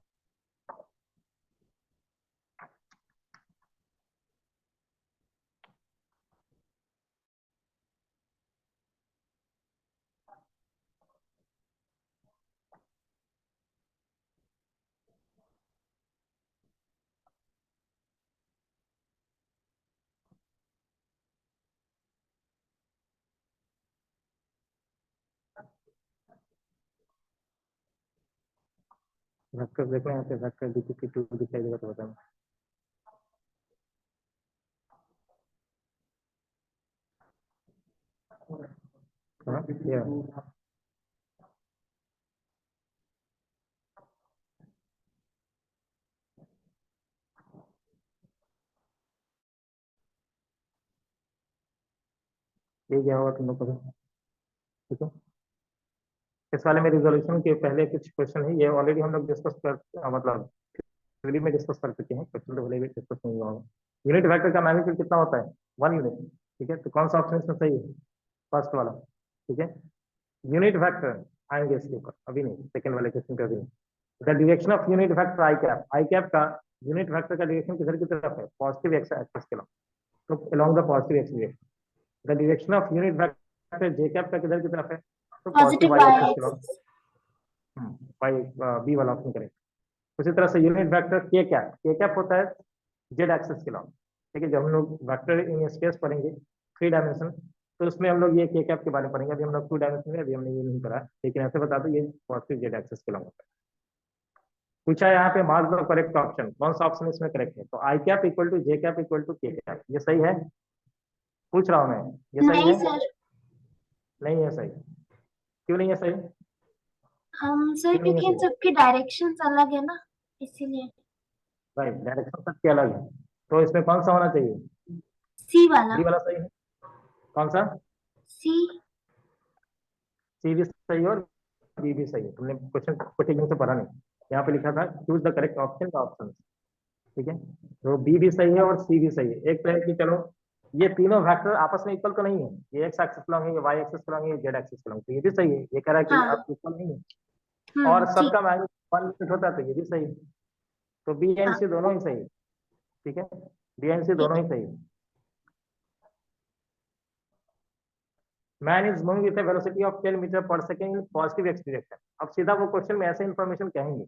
वेक्टर देखो यहाँ पे वेक्टर DP2 दिखाई देगा तो बताना। हाँ, ये क्या होगा तुम लोग को, ठीक है। इस वाले में रिजोल्यूशन के पहले कुछ क्वेश्चन है, ये ऑलरेडी हम लोग डिस्कस कर मतलब थ्योरी में डिस्कस कर चुके हैं, क्वेश्चन तो भले भी डिस्कस नहीं हुआ होगा। यूनिट वेक्टर का मैग्नीट्यूड कितना होता है, 1 यूनिट, ठीक है। तो कौन सा ऑप्शन इसमें सही है, फर्स्ट वाला, ठीक है। यूनिट वेक्टर आएंगे इसके ऊपर, अभी नहीं, सेकंड वाले क्वेश्चन पे अभी नहीं। The direction of unit vector I cap का यूनिट वेक्टर का डायरेक्शन किधर की तरफ है, पॉजिटिव एक्स एक्सिस के लॉन्ग, तो along the positive x direction. The direction of unit vector J cap का किधर की तरफ है, तो पॉजिटिव वाई एक्सिस के लॉन्ग, वाई बी वाला ऑप्शन करें। उसी तरह से यूनिट वेक्टर के कैप होता है जेड एक्सिस के लॉन्ग, ठीक है। जब हम लोग वेक्टर इन स्पेस पढ़ेंगे 3 डायमेंशन, तो उसमें हम लोग ये के कैप के बारे में पढ़ेंगे, अभी हम लोग 2 डायमेंशन में, अभी हमने ये नहीं पढ़ा, लेकिन ऐसे बता दो ये पॉजिटिव जेड एक्सिस के लॉन्ग होता है। पूछा है यहाँ पे मार्क द करेक्ट ऑप्शन, कौन सा ऑप्शन इसमें करेक्ट है, तो i cap equal to j cap equal to k cap, ये सही है, पूछ रहा हूँ मैं, ये सही नहीं है? सर, नहीं है सही, क्यों नहीं है सही, हम सर क्यों नहीं है क्योंकि इन सही? सबकी डायरेक्शंस अलग है ना, इसीलिए। राइट, डायरेक्शन सबके अलग है, तो इसमें कौन सा होना चाहिए, सी वाला। डी वाला सही है। कौन सा, सी। सी भी सही है और बी भी सही है, तुमने क्वेश्चन को ठीक से पढ़ा नहीं, यहाँ पे लिखा था चूज द करेक्ट ऑप्शन का ऑप्शन, ठीक है। तो बी भी सही है और सी भी सही है। एक तो है कि चलो ये तीनों वेक्टर आपस में इक्वल तो नहीं है, ये एक्स एक्सिस लॉन्ग है, ये वाई एक्सिस लॉन्ग है, ये जेड एक्सिस लॉन्ग, तो ये भी सही है, ये कह रहा है कि हाँ। आप इक्वल नहीं है, और ठीक। सबका मैग्नीट्यूड 1 यूनिट होता है, तो ये भी सही है। तो बी एंड हाँ सी दोनों ही सही है, ठीक है, बी एंड सी ठीक दोनों है। ही सही है। Man is moving with velocity of 10 metre per second in positive x direction. अब सीधा वो क्वेश्चन में ऐसे इन्फॉर्मेशन कहेंगे,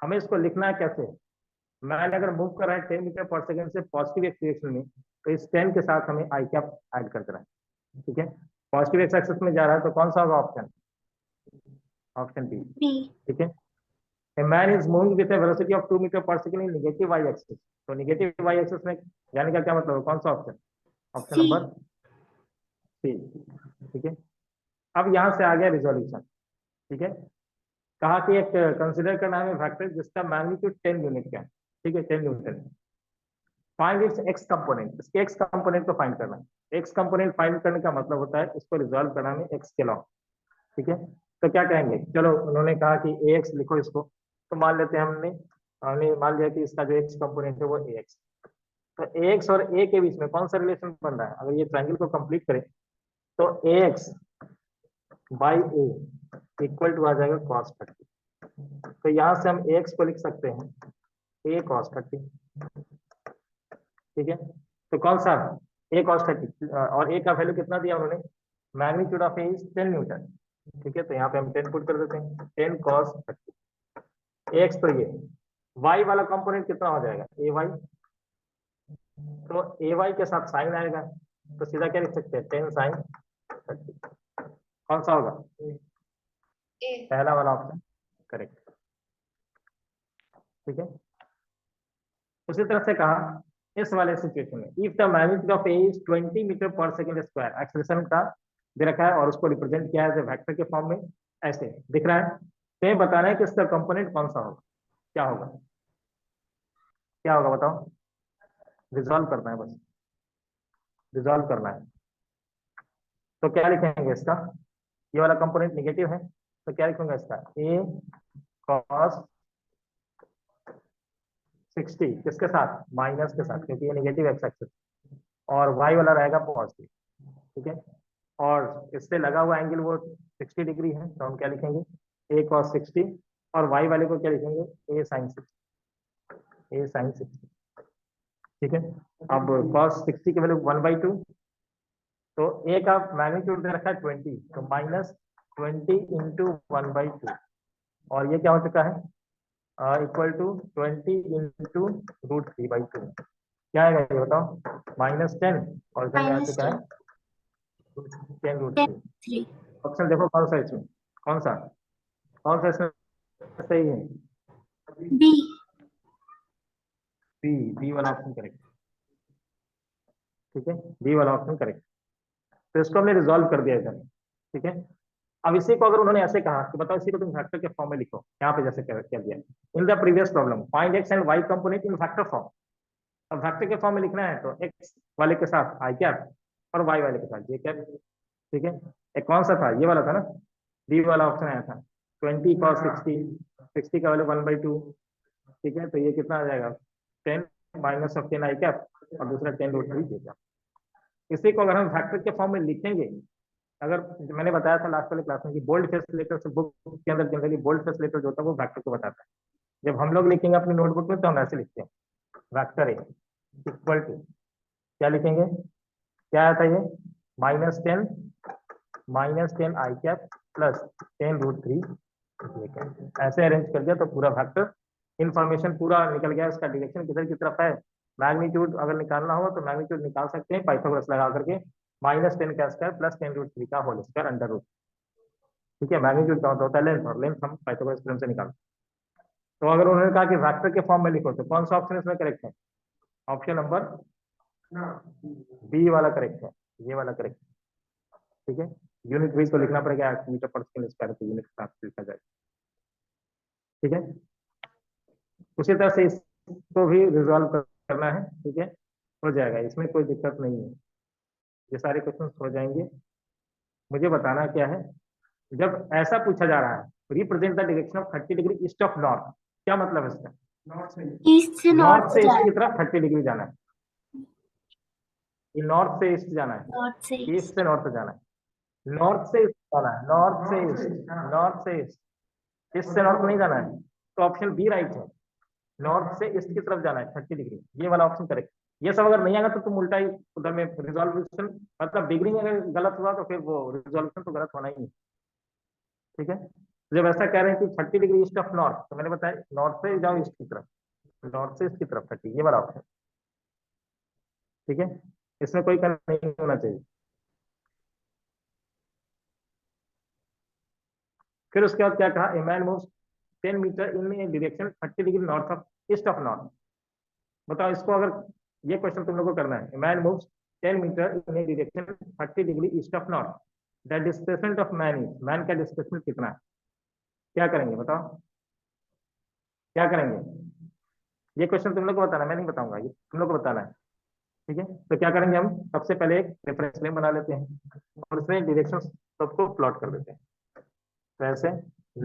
हमें इसको लिखना है कैसे, मैन अगर मूव कर रहा है 10 मीटर पर सेकंड से पॉजिटिव एक्स डायरेक्शन में, तो इस 10 के साथ हमें आई कैप ऐड कर देना है, ठीक है। पॉजिटिव एक्स एक्सिस में जा रहा है, तो कौन सा होगा ऑप्शन, ऑप्शन बी, बी। ठीक है। A man is moving with a velocity of 2 metre per second in negative Y axis, तो नेगेटिव वाई एक्सिस में जाने का क्या मतलब है, कौन सा option, option C. Number C, ठीक है। अब यहाँ से आ गया रिजोल्यूशन, ठीक है। कहा कि एक कंसिडर करना है वेक्टर जिसका मैग्नीट्यूड 10 यूनिट का है, ठीक है, 10 Newton. Find its x component, इसके एक्स कंपोनेंट को फाइंड करना है। एक्स कंपोनेंट फाइंड करने का मतलब होता है इसको रिजॉल्व करना है एक्स के लॉ, ठीक है। तो क्या कहेंगे, चलो उन्होंने कहा कि ए एक्स लिखो इसको, तो मान लेते हैं हमने हमने मान लिया कि इसका जो एक्स कंपोनेंट है वो ए एक्स। तो ए एक्स और ए के बीच में कौन सा रिलेशन बन रहा है, अगर ये ट्रायंगल को कंप्लीट करें, तो a x by a equal to आ जाएगा कॉस 30। तो यहाँ से हम ए एक्स को लिख सकते हैं ए कॉस 30, ठीक है। तो कौन सा, ए कॉस 30, और ए का वैल्यू कितना दिया उन्होंने, magnitude of A is 10 Newton, ठीक है। तो यहाँ पे हम 10 पुट कर देते हैं, 10 कॉस 30 एक्स। तो ये वाई वाला कंपोनेंट कितना हो जाएगा, ए वाई, तो ए वाई के साथ साइन आएगा, तो सीधा क्या लिख सकते हैं, 10 साइन 30। कौन सा होगा, ए। पहला वाला ऑप्शन करेक्ट, ठीक है। उसी तरह से कहा इस वाले सिचुएशन में if the magnitude of A is 20 metre per second square, expression का दे रखा है और उसको रिप्रेजेंट किया है वेक्टर के फॉर्म में, ऐसे दिख रहा है, तो ये बताना है कि इसका कंपोनेंट कौन सा होगा, क्या होगा, क्या होगा बताओ, रिजॉल्व करना है, बस रिजॉल्व करना है। तो क्या लिखेंगे इसका, ये वाला कंपोनेंट निगेटिव है, तो क्या लिखूंगा इसका, ए कॉस 60 किसके साथ, माइनस के साथ, क्योंकि ये नेगेटिव एक्स एक्सिस, और वाई वाला रहेगा पॉजिटिव, ठीक है। और इससे लगा हुआ एंगल वो 60 डिग्री है तो हम क्या लिखेंगे, a cos 60, और y वाले को क्या लिखेंगे, a sin 60, a sin 60। ठीक है, अब cos 60 की वैल्यू 1/2, तो a का मैग्नीट्यूड दे रखा है 20, तो -20 इंटू 1/2, और ये क्या हो चुका है, इक्वल टू 20 इंटू √3/2। क्या आएगा ये बताओ, -10, और इधर में आ चुका है 10√3। 3 ऑप्शन देखो कौन सा है इसमें, कौन सा इसमें सही है, B बी वाला ऑप्शन करेक्ट। ठीक है, बी वाला ऑप्शन करेक्ट। तो इसको हमने रिजॉल्व कर दिया इधर। ठीक है, अब इसी को अगर उन्होंने ऐसे कहा कि बताओ इसी को तुम वेक्टर के फॉर्म में लिखो, यहाँ पे जैसे क्या दिया, in the previous problem find X and Y component in vector form. अब वेक्टर के फॉर्म में लिखना है तो एक्स वाले के साथ आई कैप और वाई वाले के साथ जे कैप। ठीक है, एक कौन सा था, ये वाला था ना, डी वाला ऑप्शन आया था, 20 cos 60, 60 का वैल्यू 1/2। ठीक है, तो ये कितना आ जाएगा, 10 -10 आई कैप, और दूसरा 10√3 जे कैप। इसी को अगर हम वेक्टर के फॉर्म में लिखेंगे, अगर मैंने बताया था लास्ट वाले क्लास में कि बोल्ड फेस लेटर से बुक के अंदर जनरली बोल्ड फेस लेटर जो होता है वो वेक्टर को बताता है। जब हम लोग लिखेंगे अपनी नोटबुक में तो हम ऐसे लिखते हैं, वेक्टर ए इक्वल टू, क्या लिखेंगे, क्या आता है ये, -10 आई कैप प्लस 10√3 जे कैप। ऐसे अरेंज कर दिया तो पूरा वेक्टर इन्फॉर्मेशन पूरा निकल गया, इसका डायरेक्शन किधर की तरफ है। मैग्नीट्यूड अगर निकालना हो तो मैग्नीट्यूड निकाल सकते हैं पाइथागोरस लगा करके, -10 का स्क्वायर प्लस 10√3 का होल स्क्वायर अंडर रूट। ठीक है, मैग्नीट्यूड का होता है लेंथ, और लेंथ हम पाइथागोरस थ्योरम से निकालते हैं। तो अगर उन्होंने कहा कि वेक्टर के फॉर्म में लिखो तो कौन सा ऑप्शन इसमें करेक्ट है, ऑप्शन नंबर बी वाला करेक्ट है, ये वाला करेक्ट है। ठीक है, यूनिट भी तो लिखना पड़ेगा, मीटर पर सेकंड स्क्वायर को यूनिट के साथ लिखा जाए। ठीक है, उसी तरह से इसको भी रिजॉल्व करना है। ठीक है, हो जाएगा, इसमें कोई दिक्कत नहीं है, ये सारे क्वेश्चन हो जाएंगे। मुझे बताना क्या है, जब ऐसा पूछा जा रहा है represent the direction of 30 degree east of north, क्या मतलब है इसका, ईस्ट से नॉर्थ नॉर्थ से ईस्ट जाए, की तरफ 30 डिग्री जाना है, ये नॉर्थ से ईस्ट जाना है, नॉर्थ से ईस्ट ईस्ट। से नॉर्थ जाना है, नॉर्थ से ईस्ट जाना है, नॉर्थ से ईस्ट, नॉर्थ से ईस्ट, ईस्ट से नॉर्थ नहीं जाना है। तो ऑप्शन बी राइट है, नॉर्थ से ईस्ट की तरफ जाना है 30 डिग्री, ये वाला ऑप्शन करेक्ट। ये सब अगर नहीं आएगा तो तुम उल्टा ही उधर में रिजोल्यूशन, मतलब डिग्री अगर गलत हुआ तो फिर वो रिजोल्यूशन तो गलत होना ही है। ठीक है, जब ऐसा कह रहे हैं कि 30 डिग्री ईस्ट ऑफ नॉर्थ, तो मैंने बताया नॉर्थ से जाओ ईस्ट की तरफ, नॉर्थ से ईस्ट की तरफ 30, ये वाला ऑप्शन। ठीक है, इसमें कोई करना नहीं होना चाहिए। फिर उसके बाद क्या कहा, a man moves 10 metre in a direction 30 degree north of east of north. बताओ इसको, अगर ये क्वेश्चन तुम लोग को करना है, a man moves 10 metre in a direction 30 degree east of north, the displacement of man is, man का डिस्प्लेसमेंट कितना है, क्या करेंगे बताओ, क्या करेंगे, ये क्वेश्चन तुम लोग को बताना है, मैं नहीं बताऊंगा, ये तुम लोग को बताना है। ठीक है, तो क्या करेंगे, हम सबसे पहले एक रेफरेंस फ्रेम बना लेते हैं और उसमें डायरेक्शन सबको प्लॉट कर देते हैं। तो ऐसे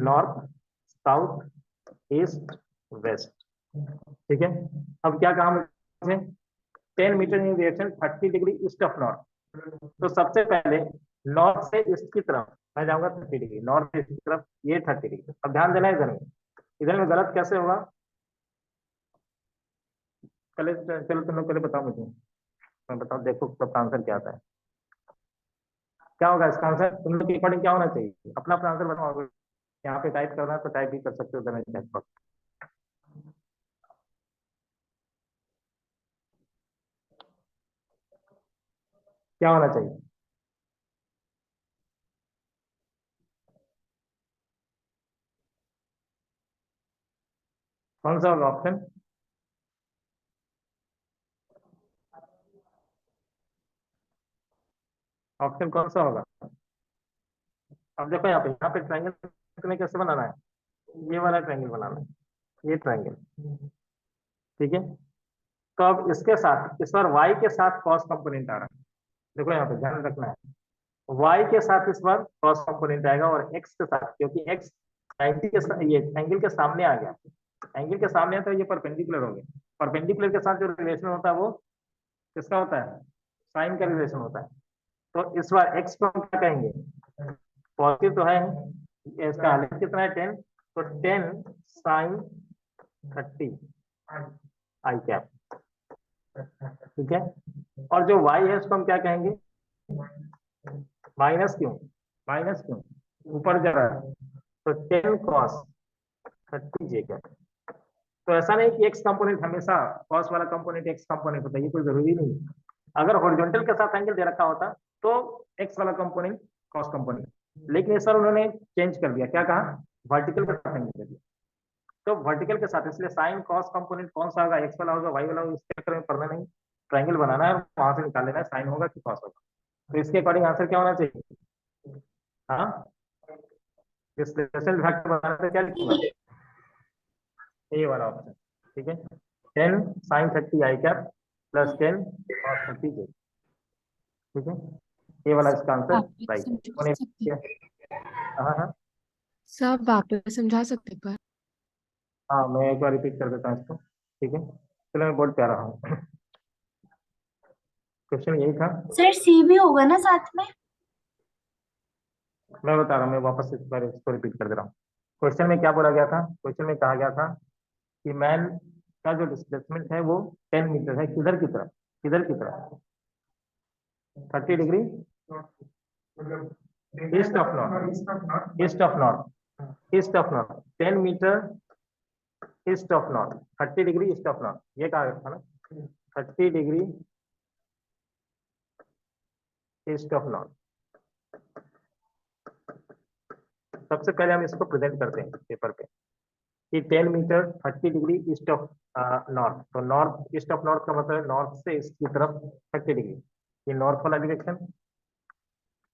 नॉर्थ, साउथ, ईस्ट, वेस्ट। ठीक है, अब क्या कहा मुझे, 10 metre in direction 30 degree east of north. तो सबसे पहले नॉर्थ से ईस्ट की तरफ मैं जाऊंगा 30 डिग्री, नॉर्थ से ईस्ट की तरफ ये 30 डिग्री। अब ध्यान देना इधर में, इधर में गलत कैसे होगा, पहले चलो तुम लोग पहले बताओ मुझे, मैं बताओ देखो सबका आंसर क्या आता है, क्या होगा इसका आंसर, तुम लोग के अकॉर्डिंग क्या होना चाहिए, अपना अपना आंसर बताओ। यहाँ पे टाइप करना है तो टाइप भी कर सकते हो, उधर में चैट बॉक्स। क्या होना चाहिए, कौन सा होगा ऑप्शन, ऑप्शन कौन सा होगा। अब देखो यहाँ पे ट्रायंगल तुम्हें कैसे बनाना है, ये वाला ट्रायंगल बनाना है, ये ट्रायंगल। ठीक है, तो अब इसके साथ इस बार y के साथ cos कंपोनेंट आ रहा है, देखो यहाँ पे ध्यान रखना है, y के साथ इस बार cos कंपोनेंट आएगा, और x के साथ, क्योंकि x 90 के साथ ये एंगल के सामने आ गया, एंगल के सामने है तो ये परपेंडिकुलर हो गया, परपेंडिकुलर के साथ जो रिलेशन होता है वो किसका होता है, साइन का रिलेशन होता है। तो इस बार x को हम क्या कहेंगे, पॉजिटिव तो है, इसका आलेख कितना है 10, तो 10 साइन 30 आई कैप, ठीक है। और जो y है उसको हम क्या कहेंगे, माइनस क्यों, माइनस क्यों, ऊपर जा रहा है, तो 10 cos 30 जे कैप। तो ऐसा नहीं कि x कंपोनेंट हमेशा cos वाला कंपोनेंट x कंपोनेंट होता है, ये कोई जरूरी नहीं है। अगर हॉरिजॉन्टल के साथ एंगल दे रखा होता तो x वाला कंपोनेंट cos कंपोनेंट, लेकिन इस बार उन्होंने चेंज कर दिया, क्या कहा, वर्टिकल के साथ एंगल दे दिया। तो वर्टिकल के साथ, इसलिए साइन कॉस कंपोनेंट कौन सा होगा, एक्स वाला होगा वाई वाला होगा, इस चक्कर में पढ़ना नहीं, ट्रायंगल बनाना है और वहां से निकाल लेना है साइन होगा कि कॉस होगा। तो इसके अकॉर्डिंग आंसर क्या होना चाहिए, हाँ, इस स्पेशल विभाग के बनाने से क्या लिखूंगा, ए वाला ऑप्शन, ठीक है। 10 साइन 30 आई कैप प्लस 10 कॉस 30 जे, ठीक है, ये वाला इसका आंसर वापस राइट समझा है। सकते, हाँ हाँ सब वापस समझा सकते एक बार। हाँ, मैं एक बार रिपीट कर देता हूँ इसको, ठीक है। चलो मैं बोर्ड पे आ रहा हूँ। क्वेश्चन यही था, सर सी भी होगा ना साथ में? मैं बता रहा हूँ, मैं वापस इस बार इसको रिपीट कर दे रहा हूँ। क्वेश्चन में क्या बोला गया था, क्वेश्चन में कहा गया था कि मैन का जो डिस्प्लेसमेंट है वो 10 मीटर है, किधर की तरफ, किधर की तरफ, 30 degree east of north, east of north, east of north, 10 metre east of north, 30 degree east of north, ये कहा गया था ना, 30 डिग्री ईस्ट ऑफ नॉर्थ। सबसे पहले हम इसको प्रेजेंट करते हैं पेपर पे कि 10 metre 30 degree east of north, तो नॉर्थ ईस्ट ऑफ नॉर्थ का मतलब नॉर्थ से ईस्ट की तरफ 30 डिग्री, ये नॉर्थ वाला डायरेक्शन,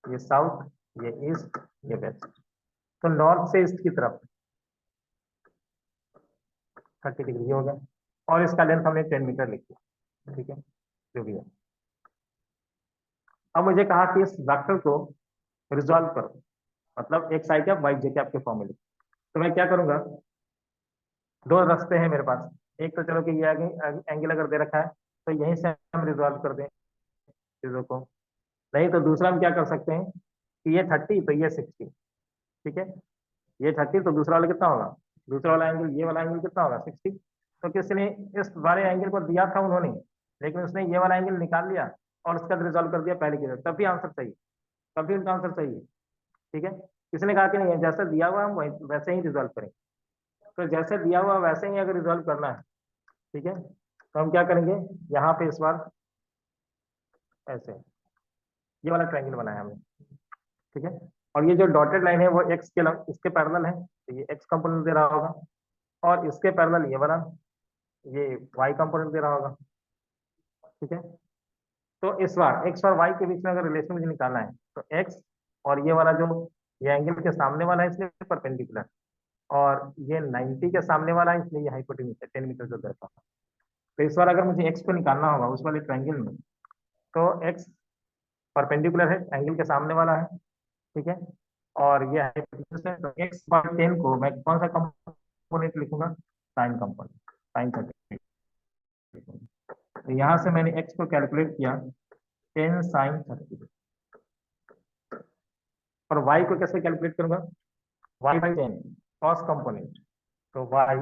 ये साउथ, ये ईस्ट, ये वेस्ट, तो नॉर्थ से ईस्ट की तरफ 30 डिग्री हो गया, और इसका लेंथ हमने 10 मीटर लिख दिया, ठीक है, जो भी है। अब मुझे कहा कि इस वेक्टर को रिजॉल्व करो, मतलब एक्स आई कैप वाई जे कैप के फॉर्म में लिखो, तो मैं क्या करूंगा, दो रास्ते हैं मेरे पास, एक तो चलो कि ये एंगल अगर दे रखा है तो यहीं से हम रिजॉल्व कर दें चीजों को, नहीं तो दूसरा हम क्या कर सकते हैं कि ये 30 तो ये 60, ठीक है, ये 30 तो दूसरा वाला कितना होगा, दूसरा वाला एंगल, ये वाला एंगल कितना होगा 60, तो किसी ने इस वाले एंगल को दिया था उन्होंने, लेकिन उसने ये वाला एंगल निकाल लिया और उसका रिजॉल्व कर दिया पहले की तरह, तब भी आंसर सही, तब भी उनका आंसर सही है, ठीक है। किसी ने कहा कि नहीं, जैसा दिया हुआ हम वैसे ही रिजॉल्व करेंगे, तो जैसे दिया हुआ वैसे ही अगर रिजॉल्व करना है, ठीक है, तो हम क्या करेंगे, यहाँ पे इस बार ऐसे ये वाला ट्रायंगल बनाया हमने, ठीक है, और ये जो डॉटेड लाइन है वो एक्स के इसके पैरेलल है, तो ये एक्स कंपोनेंट दे रहा होगा, और इसके पैरेलल ये वाला, ये वाई कंपोनेंट दे रहा होगा, ठीक है। तो इस बार एक्स और वाई के बीच में अगर रिलेशन मुझे निकालना है, तो एक्स और ये वाला जो ये एंगल के सामने वाला है इसलिए परपेंडिकुलर, और ये 90 के सामने वाला है इसलिए ये हाइपोटेन्यूज है 10 मीटर जो देता है। तो इस बार अगर मुझे एक्स को निकालना होगा उस वाले ट्रायंगल में, तो एक्स परपेंडिकुलर है, एंगल के सामने वाला है, ठीक है, और ये हाइपोटेन्यूज है, तो एक्स बाय 10 को मैं कौन सा कंपोनेंट लिखूंगा, साइन कंपोनेंट, साइन 30। तो यहाँ से मैंने एक्स को कैलकुलेट किया 10 साइन 30, और वाई को कैसे कैलकुलेट करूंगा, वाई बाई 10 कॉस कंपोनेंट, तो Y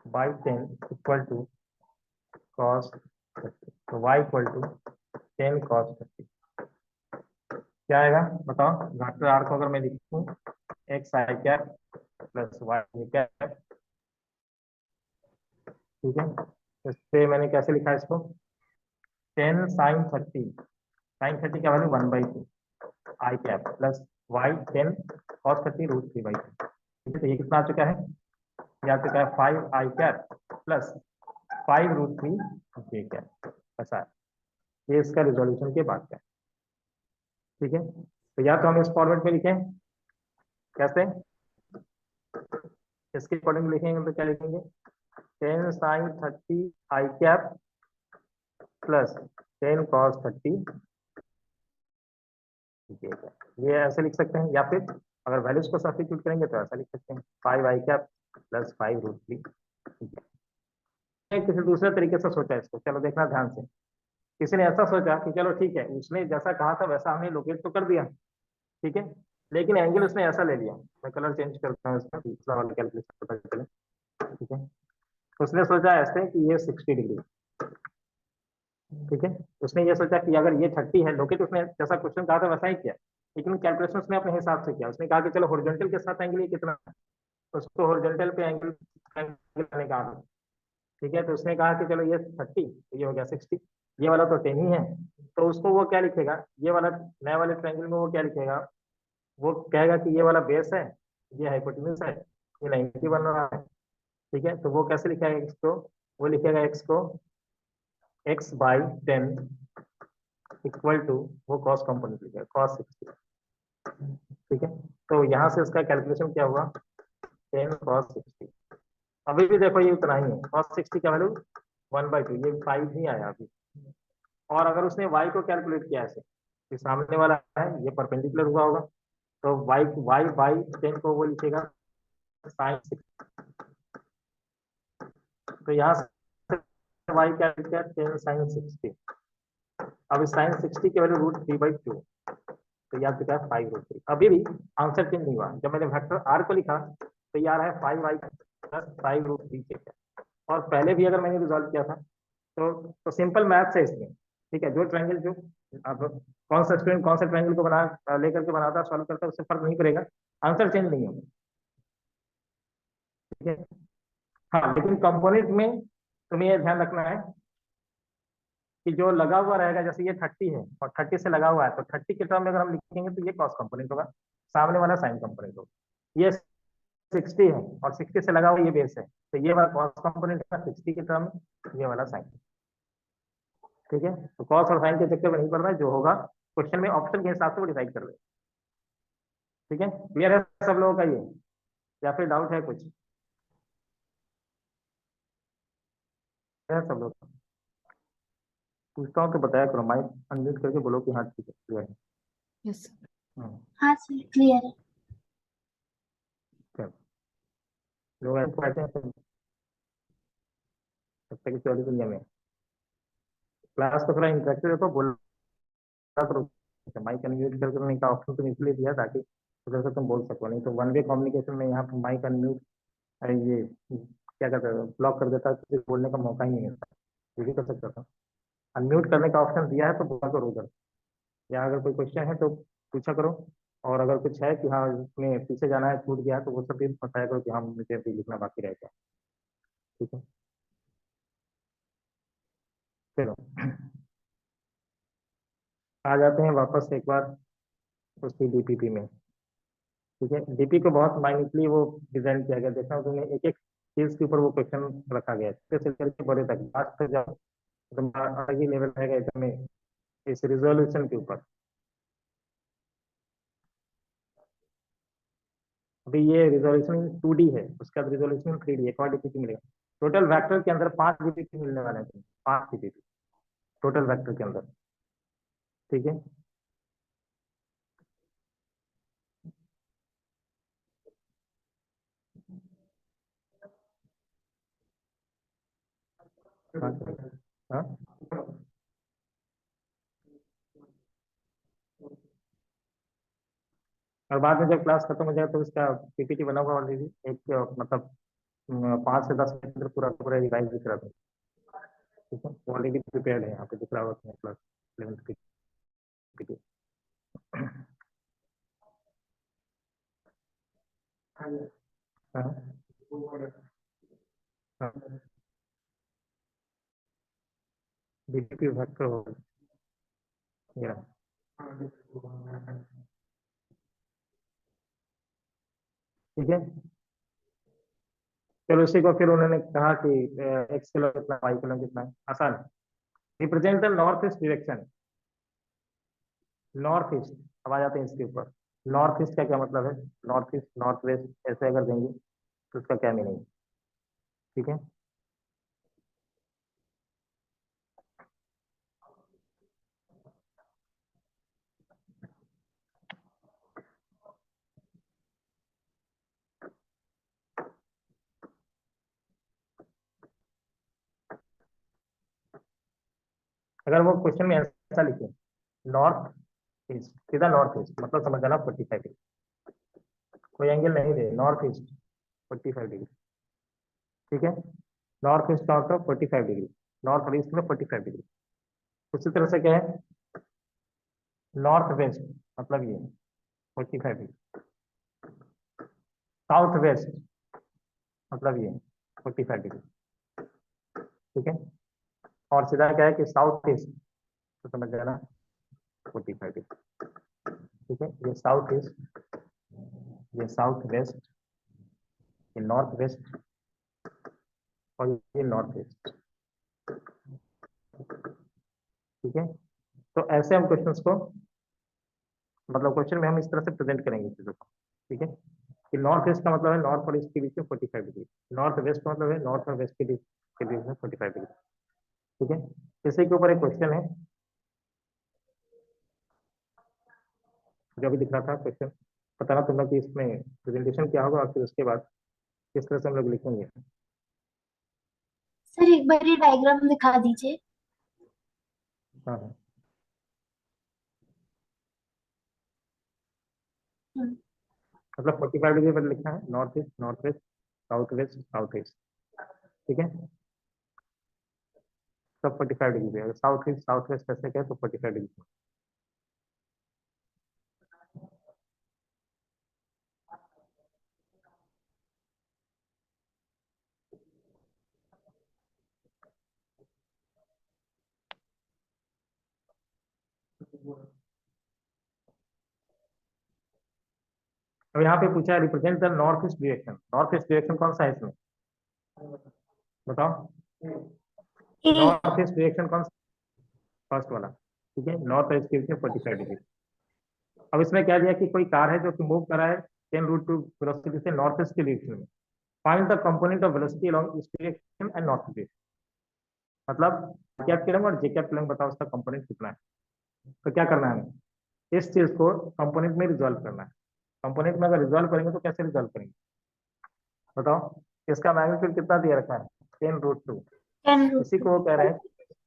by 10 equal to cos 30, तो वाई इक्वल टू 10 कॉस 30, क्या आएगा बताओ, वेक्टर आर को अगर मैं लिखूं एक्स आई कैप प्लस वाई कैप, ठीक है, इस पे मैंने कैसे लिखा इसको 10 साइन 30, साइन 30 क्या वैल्यू 1/2 आई कैप प्लस वाई 10 कॉस 30 √3/2, ठीक है, तो ये कितना आ चुका है, ये आ चुका है 5 आई कैप प्लस 5 √3 जे कैप, ऐसा है, ये इसका रिजोल्यूशन के बाद का है, ठीक है। तो या तो हम इस फॉर्मेट में लिखें, कैसे, इसके अकॉर्डिंग लिखेंगे तो क्या लिखेंगे 10 साइन 30 आई कैप प्लस 10 कॉस 30 जे कैप, ये ऐसे लिख सकते हैं, या फिर अगर वैल्यूज को सब्स्टिट्यूट करेंगे तो ऐसा लिख सकते हैं 5 आई कैप प्लस 5 √3, किसी दूसरे तरीके से सोचा इसको, चलो देखना ध्यान से, किसी ने ऐसा सोचा कि चलो ठीक है उसने जैसा कहा था वैसा हमने लोकेट तो कर दिया, ठीक है, लेकिन एंगल उसने ऐसा ले लिया, मैं कलर चेंज करता हूँ इसका, दूसरा वाला कैलकुलेशन पता चले। ठीक है, तो उसने सोचा ऐसे कि ये 60 डिग्री, ठीक है, उसने ये सोचा कि अगर ये 30 है, लोकेट उसने जैसा क्वेश्चन कहा था वैसा ही किया, लेकिन कैलकुलेशन उसने अपने हिसाब से किया। उसने कहा कि चलो हॉरिजॉन्टल के साथ एंगल ये कितना है, तो उसको हॉरिजॉन्टल पे एंगल एंगल करने का था। ठीक है, तो उसने कहा कि चलो ये 30, तो ये हो गया 60, ये वाला तो 10 ही है, तो उसको वो क्या लिखेगा, ये वाला नए वाले ट्रायंगल में वो क्या लिखेगा, वो कहेगा कि ये वाला बेस है, ये हाइपोटेन्यूज है, ये 90 बन रहा है। ठीक है, तो वो कैसे लिखेगा एक्स को, वो लिखेगा एक्स को x/10 इक्वल टू, वो कॉस कंपोनेंट लिखेगा cos 60। ठीक है, तो यहाँ से उसका कैलकुलेशन क्या हुआ, 10 cos 60। अभी भी देखो ये उतना ही है, cos 60 का वैल्यू 1/2, ये 5 नहीं आया अभी। और अगर उसने y को कैलकुलेट किया ऐसे कि सामने वाला है ये परपेंडिकुलर हुआ होगा, तो y/10 को वो लिखेगा sin 60। तो यहाँ से y क्या लिखा है, 10 sin 60। अब साइन 60 की वैल्यू √3/2, तो याद किया 5√3। अभी भी आंसर चेंज नहीं हुआ, जब मैंने वेक्टर r को लिखा तो ये आ रहा है 5y प्लस 5√3। और पहले भी अगर मैंने रिजॉल्व किया था तो सिंपल मैथ्स है इसमें। ठीक है, जो ट्रायंगल जो अब कौन सा स्टूडेंट कौन सा ट्रायंगल को बना लेकर के बनाता सॉल्व करता है उससे फर्क नहीं पड़ेगा, आंसर चेंज नहीं होगा। ठीक है, हाँ, लेकिन कंपोनेंट में तुम्हें ये ध्यान रखना है कि जो लगा हुआ रहेगा, जैसे ये 30 है और 30 से लगा हुआ है, तो 30 के टर्म में अगर हम लिखेंगे तो ये कॉस कंपोनेंट होगा, सामने वाला साइन कंपोनेंट होगा। ये 60 है और 60 से लगा हुआ ये बेस है, तो ये वाला कॉस कंपोनेंट है 60 के टर्म में, ये वाला साइन। ठीक है, तो कॉस और साइन के चक्कर में नहीं पड़ना है, जो होगा क्वेश्चन में ऑप्शन के हिसाब से वो डिसाइड कर ले। ठीक है, क्लियर है सब लोगों का ये, या फिर डाउट है कुछ, है सब लोग? पूछता हूँ तो बताया करो, माइक अनम्यूट करके बोलो कि हाँ ठीक है क्लियर है। Yes sir. हम्म, हाँ सर क्लियर है। चलो, लोग ऐसे बैठे हैं तब तक इस वाली दुनिया में क्लास को थोड़ा इंटरेक्टिव रखो, बोला करो। माइक अनम्यूट करने का ऑप्शन तुम इसलिए दिया ताकि उधर से तुम बोल सको, नहीं तो वन वे कम्युनिकेशन में यहाँ पर माइक अनम्यूट, ये क्या कहते हैं, ब्लॉक कर देता है, तो फिर बोलने का मौका ही नहीं मिलता। ये भी कर सकता था, अनम्यूट करने का ऑप्शन दिया है तो बोला करो उधर, या अगर कोई क्वेश्चन है तो पूछा करो। और अगर कुछ है कि हाँ इसमें पीछे जाना है, छूट गया, तो वो सब भी बताया करो कि हाँ मुझे अभी लिखना बाकी रह गया। ठीक है, चलो आ जाते हैं वापस एक बार उसकी डीपीपी में। ठीक है, डीपी को बहुत माइन्यूटली वो डिजाइन किया गया, देखना तुम्हें एक एक चीज के ऊपर वो क्वेश्चन रखा गया है, छोटे से लेकर बड़े तक, लास्ट तक जाओ तो तुम्हारा अलग ही लेवल रहेगा इसमें, इस रिजोल्यूशन के ऊपर। अभी ये रिजोल्यूशन 2D है, उसका रिजोल्यूशन 3D एक और डीपीपी मिलेगा। टोटल वेक्टर के अंदर 5 डीपीपी मिलने वाले हैं, 5 डीपीपी टोटल वेक्टर के अंदर। ठीक है, हाँ हाँ, और बाद में जब क्लास खत्म हो जाए तो उसका पीपीटी बना हुआ ऑलरेडी, एक मतलब 5 से 10 मिनट पूरा पूरा रिवाइज भी करा दूँ। ठीक है, ऑलरेडी प्रिपेयर्ड है, यहाँ पे दिख रहा होगा क्लास 11th पीपीटी। हाँ हाँ, डीपीपी वेक्टर हो गया। ठीक है, चलो उसी को फिर उन्होंने कहा कि एक्स किलो कितना, वाई किलो कितना है, आसान है। Represent the north east direction, north east. अब आ जाते हैं इसके ऊपर, नॉर्थ ईस्ट का क्या मतलब है, नॉर्थ ईस्ट नॉर्थ वेस्ट ऐसे अगर देंगे तो उसका क्या मीनिंग। ठीक है, अगर वो क्वेश्चन में ऐसा लिखे नॉर्थ ईस्ट, सीधा नॉर्थ ईस्ट मतलब समझ जाना 45 डिग्री। कोई एंगल नहीं दे, नॉर्थ ईस्ट 45 डिग्री, ठीक है, north east north of 45 degree, north और ईस्ट में 45 डिग्री। उसी तरह से क्या है, नॉर्थ वेस्ट मतलब ये 45 डिग्री, साउथ वेस्ट मतलब ये 45 डिग्री, ठीक है, और सीधा क्या है कि साउथ ईस्ट, तो समझ जाना 45 डिग्री, ठीक है, ये साउथ ईस्ट, ये साउथ वेस्ट, ये नॉर्थ वेस्ट और ये नॉर्थ ईस्ट, ठीक है। तो ऐसे हम क्वेश्चंस को, मतलब क्वेश्चन में हम इस तरह से प्रेजेंट करेंगे चीजों को, ठीक है, कि नॉर्थ ईस्ट का मतलब है नॉर्थ और ईस्ट के बीच में 45 डिग्री, नॉर्थ वेस्ट का मतलब है नॉर्थ और वेस्ट के बीच में 45 डिग्री, ठीक है। इसी के ऊपर एक क्वेश्चन है जो अभी दिख रहा था क्वेश्चन, बताना तुम लोग कि इसमें प्रेजेंटेशन क्या होगा और फिर उसके बाद किस तरह से हम लोग लिखेंगे। सर एक बार ये डायग्राम दिखा दीजिए। हाँ हाँ, हम्म, मतलब 45 डिग्री पर लिखना है, north east north west south west south east, ठीक है, सब 45 डिग्री पे, अगर साउथ ईस्ट साउथ वेस्ट ऐसे कहे तो 45 डिग्री। अब यहाँ पे पूछा है represent the north east direction, north east direction कौन सा है इसमें, बताओ, ए नॉर्थ ईस्ट डायरेक्शन कौन सा, फर्स्ट वाला, ठीक है, नॉर्थ ईस्ट डायरेक्शन 45 डिग्री। अब इसमें क्या दिया कि कोई कार है जो कि मूव कर रहा है 10 रूट टू वेलोसिटी से नॉर्थ ईस्ट के डायरेक्शन में, find the component of velocity along east direction and north direction, मतलब कैप करेंगे और जे कैप करेंगे, बताओ उसका कंपोनेंट कितना है। तो क्या करना है हमें, इस चीज को कंपोनेंट में रिजॉल्व करना है, कंपोनेंट में अगर रिजॉल्व करेंगे तो कैसे रिजॉल्व करेंगे, बताओ, इसका मैग्नीट्यूड कितना दिया रखा है 10 रूट टू, 10 रूट इसी को वो कह रहे हैं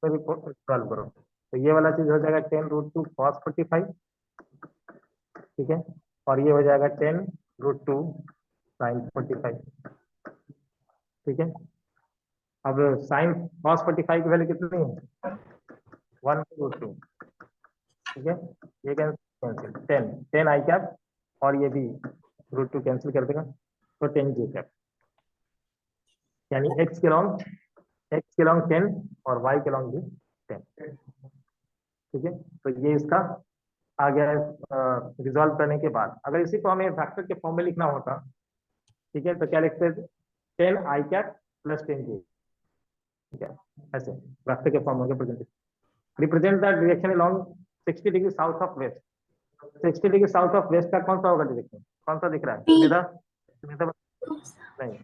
सॉल्व करो, तो ये वाला चीज हो जाएगा 10 रूट टू कॉस 45, ठीक है, और ये हो जाएगा 10 रूट टू साइन 45, ठीक है। अब साइन कॉस 45 की वैल्यू कितनी है 1 रूट टू, ठीक है, ये कैंसिल 10 10 आई कैप और ये भी रूट टू कैंसिल कर देगा, तो 10 जे कैप, यानी एक्स के लॉन्ग 10 और वाई के लॉन्ग भी 10, ठीक है। तो ये इसका आ गया रिजॉल्व करने के बाद, अगर इसी को हमें फैक्टर के फॉर्म में लिखना होता, ठीक है, तो क्या लिखते हैं 10 आई कैप प्लस 10 जे, ठीक है, ऐसे फैक्टर के फॉर्म में present represent the direction along 60 degree south of west, 60 degree south of west का कौन सा होगा डायरेक्शन, कौन सा दिख रहा है, बी सुनिधा सुनिधा नहीं,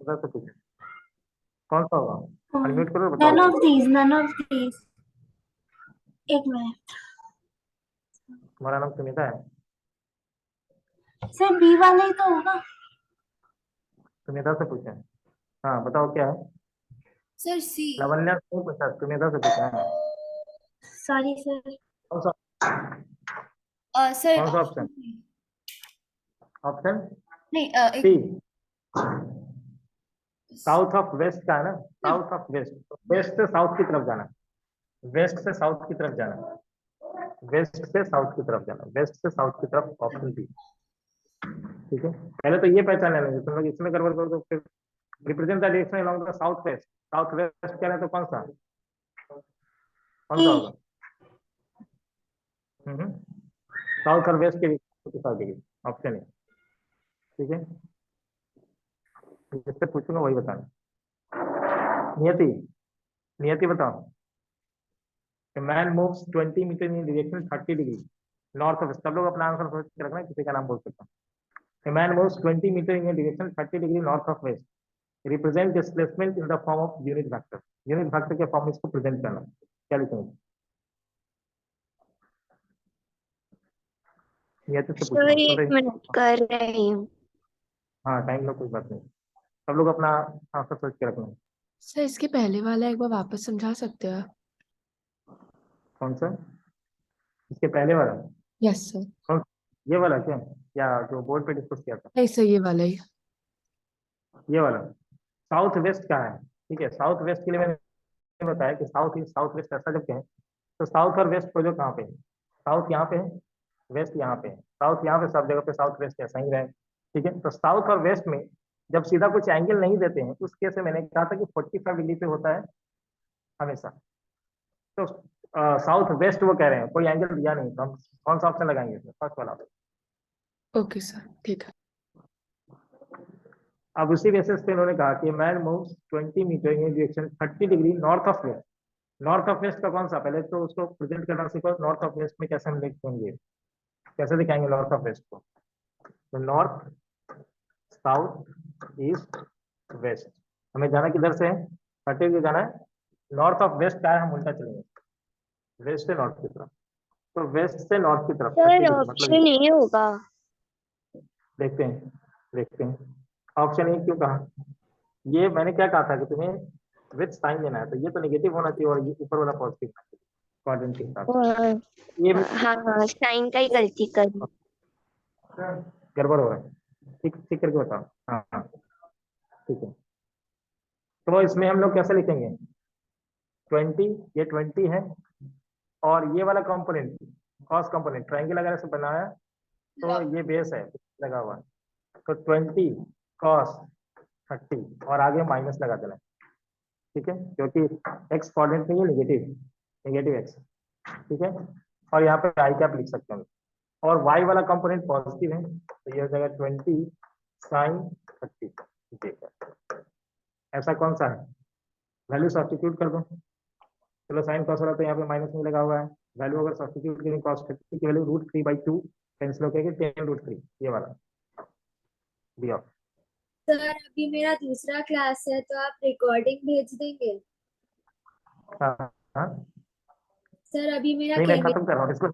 उधर से पूछे कौन सा होगा, अनम्यूट करो और नन बताओ। Of these, none of these. एक मिनट तुम्हारा नाम सुनीता है, सर, बी वाला ही तो होगा। सुनीता से पूछे, हाँ बताओ क्या है, सर सी। लावण्या से नहीं पूछा, सुनीता से पूछा है, सॉरी सर। कौन सा सर कौन सा ऑप्शन ऑप्शन, सी। ऑप्शन नहीं सी, एक साउथ ऑफ वेस्ट का है ना, साउथ ऑफ वेस्ट, वेस्ट से साउथ की तरफ जाना, वेस्ट से साउथ की तरफ जाना, वेस्ट से साउथ की तरफ जाना, वेस्ट से साउथ की तरफ, ऑप्शन बी, ठीक है। पहले तो ये पहचान लेंगे, तुम लोग इसमें गड़बड़ करो तो फिर represent the direction along the south west, south west क्या है तो कौन सा ए होगा, साउथ और वेस्ट के बीच 45 डिग्री, ऑप्शन है, ठीक है, जिससे पूछूंगा वही बताना। नियति, नियति बताओ, A man moves 20 metre in direction 30 degree north of, सब लोग अपना आंसर सोच के रखना, किसी का नाम बोल सकता हूँ। A man moves 20 metre in a direction 30 degree north of west, represent displacement in the form of unit vector, unit vector के फॉर्म में इसको प्रेजेंट करना, क्या लिखेंगे, नियति से पूछना, सर सुन एक रही, मिनट कर रही हूँ। हाँ टाइम लो कोई बात नहीं, सब लोग अपना आंसर सोच के रखना। सर इसके पहले वाला एक बार वापस समझा सकते हो आप? कौन सा, इसके पहले वाला, यस सर। कौन, ये वाला क्या, या जो बोर्ड पे डिस्कस किया था? नहीं सर, ये वाला ही। ये वाला साउथ वेस्ट कहाँ है? ठीक है, साउथ वेस्ट के लिए मैंने बताया कि साउथ ईस्ट साउथ वेस्ट ऐसा जब कहें तो साउथ और वेस्ट को जो कहाँ पे है, साउथ यहाँ पे है, वेस्ट यहाँ पे है, साउथ यहाँ पे, सब जगह पे साउथ वेस्ट ऐसा ही रहे। ठीक है, तो साउथ और वेस्ट में जब सीधा कुछ एंगल नहीं देते हैं उस केस में मैंने कहा था कि 45 डिग्री पे होता है हमेशा। तो साउथ वेस्ट वो कह रहे हैं, कोई एंगल दिया नहीं, तो हम कौन सा ऑप्शन लगाएंगे? फर्स्ट वाला। ओके सर, ठीक है। अब उसी बेसिस पे उन्होंने कहा कि man moves 20 metre in direction 30 degree north of west. North of west का कौन सा? पहले तो उसको प्रेजेंट करना सीखो। नॉर्थ ऑफ वेस्ट में कैसे हम लिखेंगे, कैसे दिखाएंगे नॉर्थ ऑफ वेस्ट को? तो नॉर्थ, साउथ, ईस्ट, वेस्ट, हमें जाना किधर से है? 30 डिग्री जाना है। नॉर्थ ऑफ वेस्ट का है, हम उल्टा चलेंगे, वेस्ट से नॉर्थ की तरफ। तो वेस्ट से नॉर्थ की तरफ 30 सर डिग्री ऑप्शन मतलब ए होगा। देखते हैं, देखते हैं। ऑप्शन ए क्यों कहा? ये मैंने क्या कहा था कि तुम्हें विथ साइन लेना है, तो ये तो नेगेटिव होना चाहिए और ये ऊपर वाला पॉजिटिव होना चाहिए क्वाड्रेंट के हिसाब से। ये हाँ हाँ, साइन का ही गलती करी। गड़बड़ हो रहा है, ठीक ठीक करके बताओ। हाँ हाँ, ठीक है। तो इसमें हम लोग कैसे लिखेंगे? 20, ये 20 है, और ये वाला कंपोनेंट कॉस कंपोनेंट ट्रायंगल अगर से बनाया तो ये बेस है लगा हुआ, तो 20 कॉस 30 और आगे माइनस लगा देना है। ठीक है, क्योंकि एक्स कोऑर्डिनेट में ये नेगेटिव, नेगेटिव एक्स। ठीक है, और यहाँ पे आई कैप लिख सकते हैं, और वाई वाला कंपोनेंट पॉजिटिव है, तो ये हो जाएगा 20 साइन 30। ठीक है, ऐसा कौन सा है? वैल्यू सब्स्टिट्यूट कर दो। चलो साइन कॉस वाला तो यहाँ पे माइनस नहीं लगा हुआ है, वैल्यू अगर सब्स्टिट्यूट करें cos 30 की वैल्यू √3/2 कैंसिल हो गया 10√3, ये वाला दिया। सर अभी मेरा दूसरा क्लास है तो आप रिकॉर्डिंग भेज देंगे? हाँ हाँ, सर अभी मेरा नहीं मैं केमिस्ट्री। खत्म कर रहा हूँ इसको,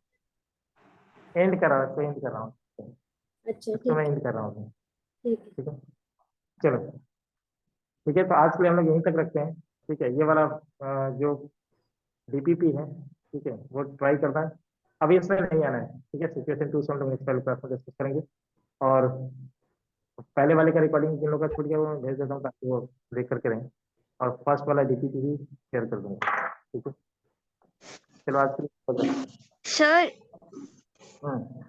एंड कर रहा हूँ, इसको एंड कर रहा हूँ, अच्छा इसको मैं ठीक एंड कर रहा हूँ। ठीक है। ठीक है, चलो ठीक है, तो आज के लिए हम लोग यहीं तक रखते हैं। ठीक है, ये वाला जो डीपीपी है, ठीक है, वो ट्राई करना है। अभी इसमें नहीं आना है, ठीक है, सिचुएशन 2 से हम लोग नेक्स्ट वाले क्लास में डिस्कस करेंगे। और पहले वाले का रिकॉर्डिंग जिन लोगों का छूट गया वो मैं भेज देता हूँ ताकि वो देख करके रहें, और फर्स्ट वाला डीपीपी भी शेयर कर दूंगा। ठीक है, चलो आज के लिए सर हम्म।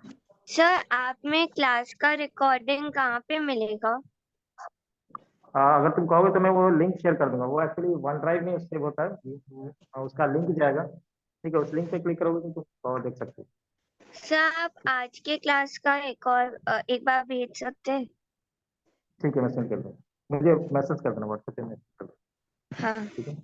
सर आप में क्लास का रिकॉर्डिंग कहाँ पे मिलेगा? अगर तुम कहोगे तो मैं वो लिंक शेयर कर दूंगा, वो एक्चुअली वन ड्राइव में सेव होता है, उसका लिंक जाएगा। ठीक है, उस लिंक पे क्लिक करोगे तो तुम और देख सकते हो। सर आप आज के क्लास का एक बार भेज सकते हैं? ठीक है, मैं सेंड कर दूंगा, मुझे मैसेज कर देना व्हाट्सएप पे, मैसेज कर दूंगा। हाँ। ठीक है।